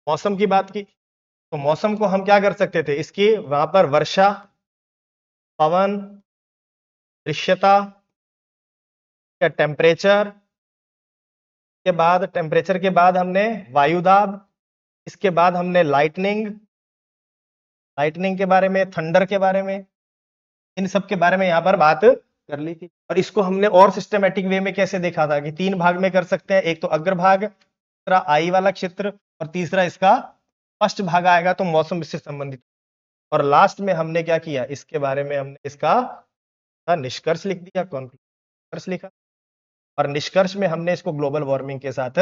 मौसम की बात की। तो मौसम को हम क्या कर सकते थे? इसकी वहां पर वर्षा, पवन, दृश्यता, या टेम्परेचर के बाद, टेम्परेचर के बाद हमने वायुदाब। इसके बाद हमने लाइटनिंग के बारे में, थंडर के बारे में, इन सब के बारे में यहां पर बात कर ली थी। और इसको हमने और सिस्टमेटिक वे में कैसे देखा था कि 3 भाग में कर सकते हैं। एक तो अग्रभाग, दूसरा आई वाला क्षेत्र, और तीसरा इसका फर्स्ट भाग आएगा तो मौसम इससे संबंधित। और लास्ट में हमने क्या किया, इसके बारे में हमने इसका निष्कर्ष लिख दिया, निष्कर्ष लिखा। और निष्कर्ष में हमने इसको ग्लोबल वार्मिंग के साथ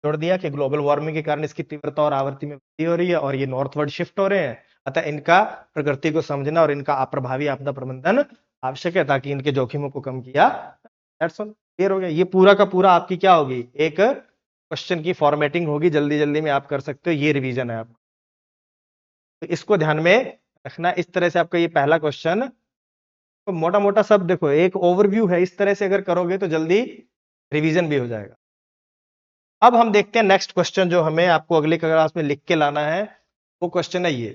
जोड़ दिया कि ग्लोबल वार्मिंग के कारण इसकी तीव्रता और आवृत्ति में वृद्धि हो रही है और ये नॉर्थवर्ड शिफ्ट हो रहे हैं। अतः इनका प्रकृति को समझना और इनका अप्रभावी आपदा प्रबंधन आवश्यक है, ताकि इनके जोखिमों को कम किया। दैट्स ऑल, क्लियर हो गया। ये पूरा का पूरा आपकी क्या होगी, एक क्वेश्चन की फॉर्मेटिंग होगी, जल्दी जल्दी में आप कर सकते हो। ये रिवीजन है आपका, तो इसको ध्यान में रखना। इस तरह से आपका ये पहला क्वेश्चन, तो मोटा मोटा सब देखो, एक ओवरव्यू है। इस तरह से अगर करोगे तो जल्दी रिवीजन भी हो जाएगा। अब हम देखते हैं नेक्स्ट क्वेश्चन, जो हमें आपको अगले क्लास में लिख के लाना है। वो क्वेश्चन है ये।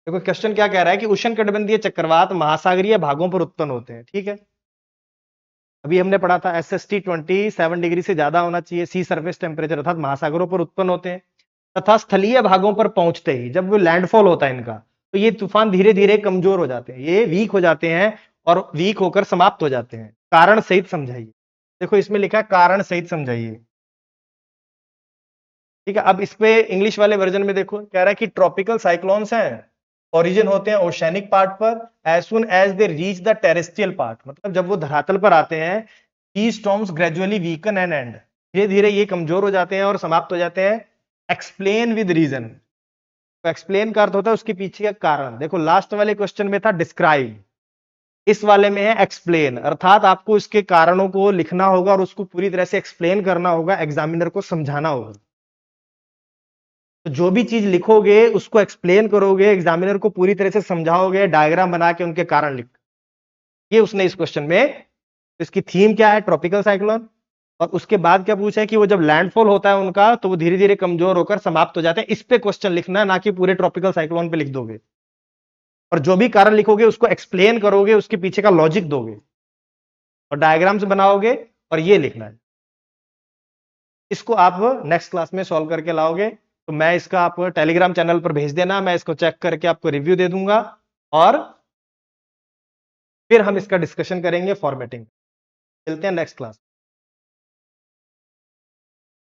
देखो क्वेश्चन क्या कह रहा है कि उष्णकटिबंधीय चक्रवात महासागरीय भागों पर उत्पन्न होते हैं। ठीक है, अभी हमने पढ़ा था SST 27 डिग्री से ज्यादा होना चाहिए, सी सरफेस टेम्परेचर, अर्थात महासागरों पर उत्पन्न होते हैं। तथा स्थलीय भागों पर पहुंचते ही, जब वो लैंडफॉल होता है इनका, तो ये तूफान धीरे धीरे कमजोर हो जाते हैं, ये वीक हो जाते हैं और वीक होकर समाप्त हो जाते हैं। कारण सहित समझाइए। देखो इसमें लिखा है कारण सहित समझाइए। ठीक है, अब इस पे इंग्लिश वाले वर्जन में देखो, कह रहा है कि ट्रॉपिकल साइक्लोन्स हैं, ओरिजिन होते हैं ओशैनिक पार्ट पर, as soon as they reach the terrestrial part, मतलब जब वो धरातल पर आते हैं, these storms gradually weaken and end, धीरे धीरे ये कमजोर हो जाते हैं और समाप्त हो जाते हैं। एक्सप्लेन विद रीजन, तो एक्सप्लेन का अर्थ होता है उसके पीछे का कारण। देखो लास्ट वाले क्वेश्चन में था डिस्क्राइब, इस वाले में है एक्सप्लेन, अर्थात आपको इसके कारणों को लिखना होगा और उसको पूरी तरह से एक्सप्लेन करना होगा, एग्जामिनर को समझाना होगा। तो जो भी चीज लिखोगे उसको एक्सप्लेन करोगे, एग्जामिनर को पूरी तरह से समझाओगे, डायग्राम बना के उनके कारण लिख। ये उसने इस क्वेश्चन में, इसकी थीम क्या है, ट्रॉपिकल साइक्लोन। और उसके बाद क्या पूछा है कि वो जब लैंडफॉल होता है उनका तो वो धीरे धीरे कमजोर होकर समाप्त हो जाते हैं। इस पे क्वेश्चन लिखना है, ना कि पूरे ट्रॉपिकल साइक्लोन पे लिख दोगे। और जो भी कारण लिखोगे उसको एक्सप्लेन करोगे, उसके पीछे का लॉजिक दोगे और डायग्राम्स बनाओगे और ये लिखना है। इसको आप नेक्स्ट क्लास में सॉल्व करके लाओगे तो मैं इसका आप टेलीग्राम चैनल पर भेज देना, मैं इसको चेक करके आपको रिव्यू दे दूंगा और फिर हम इसका डिस्कशन करेंगे फॉर्मेटिंग। मिलते हैं नेक्स्ट क्लास।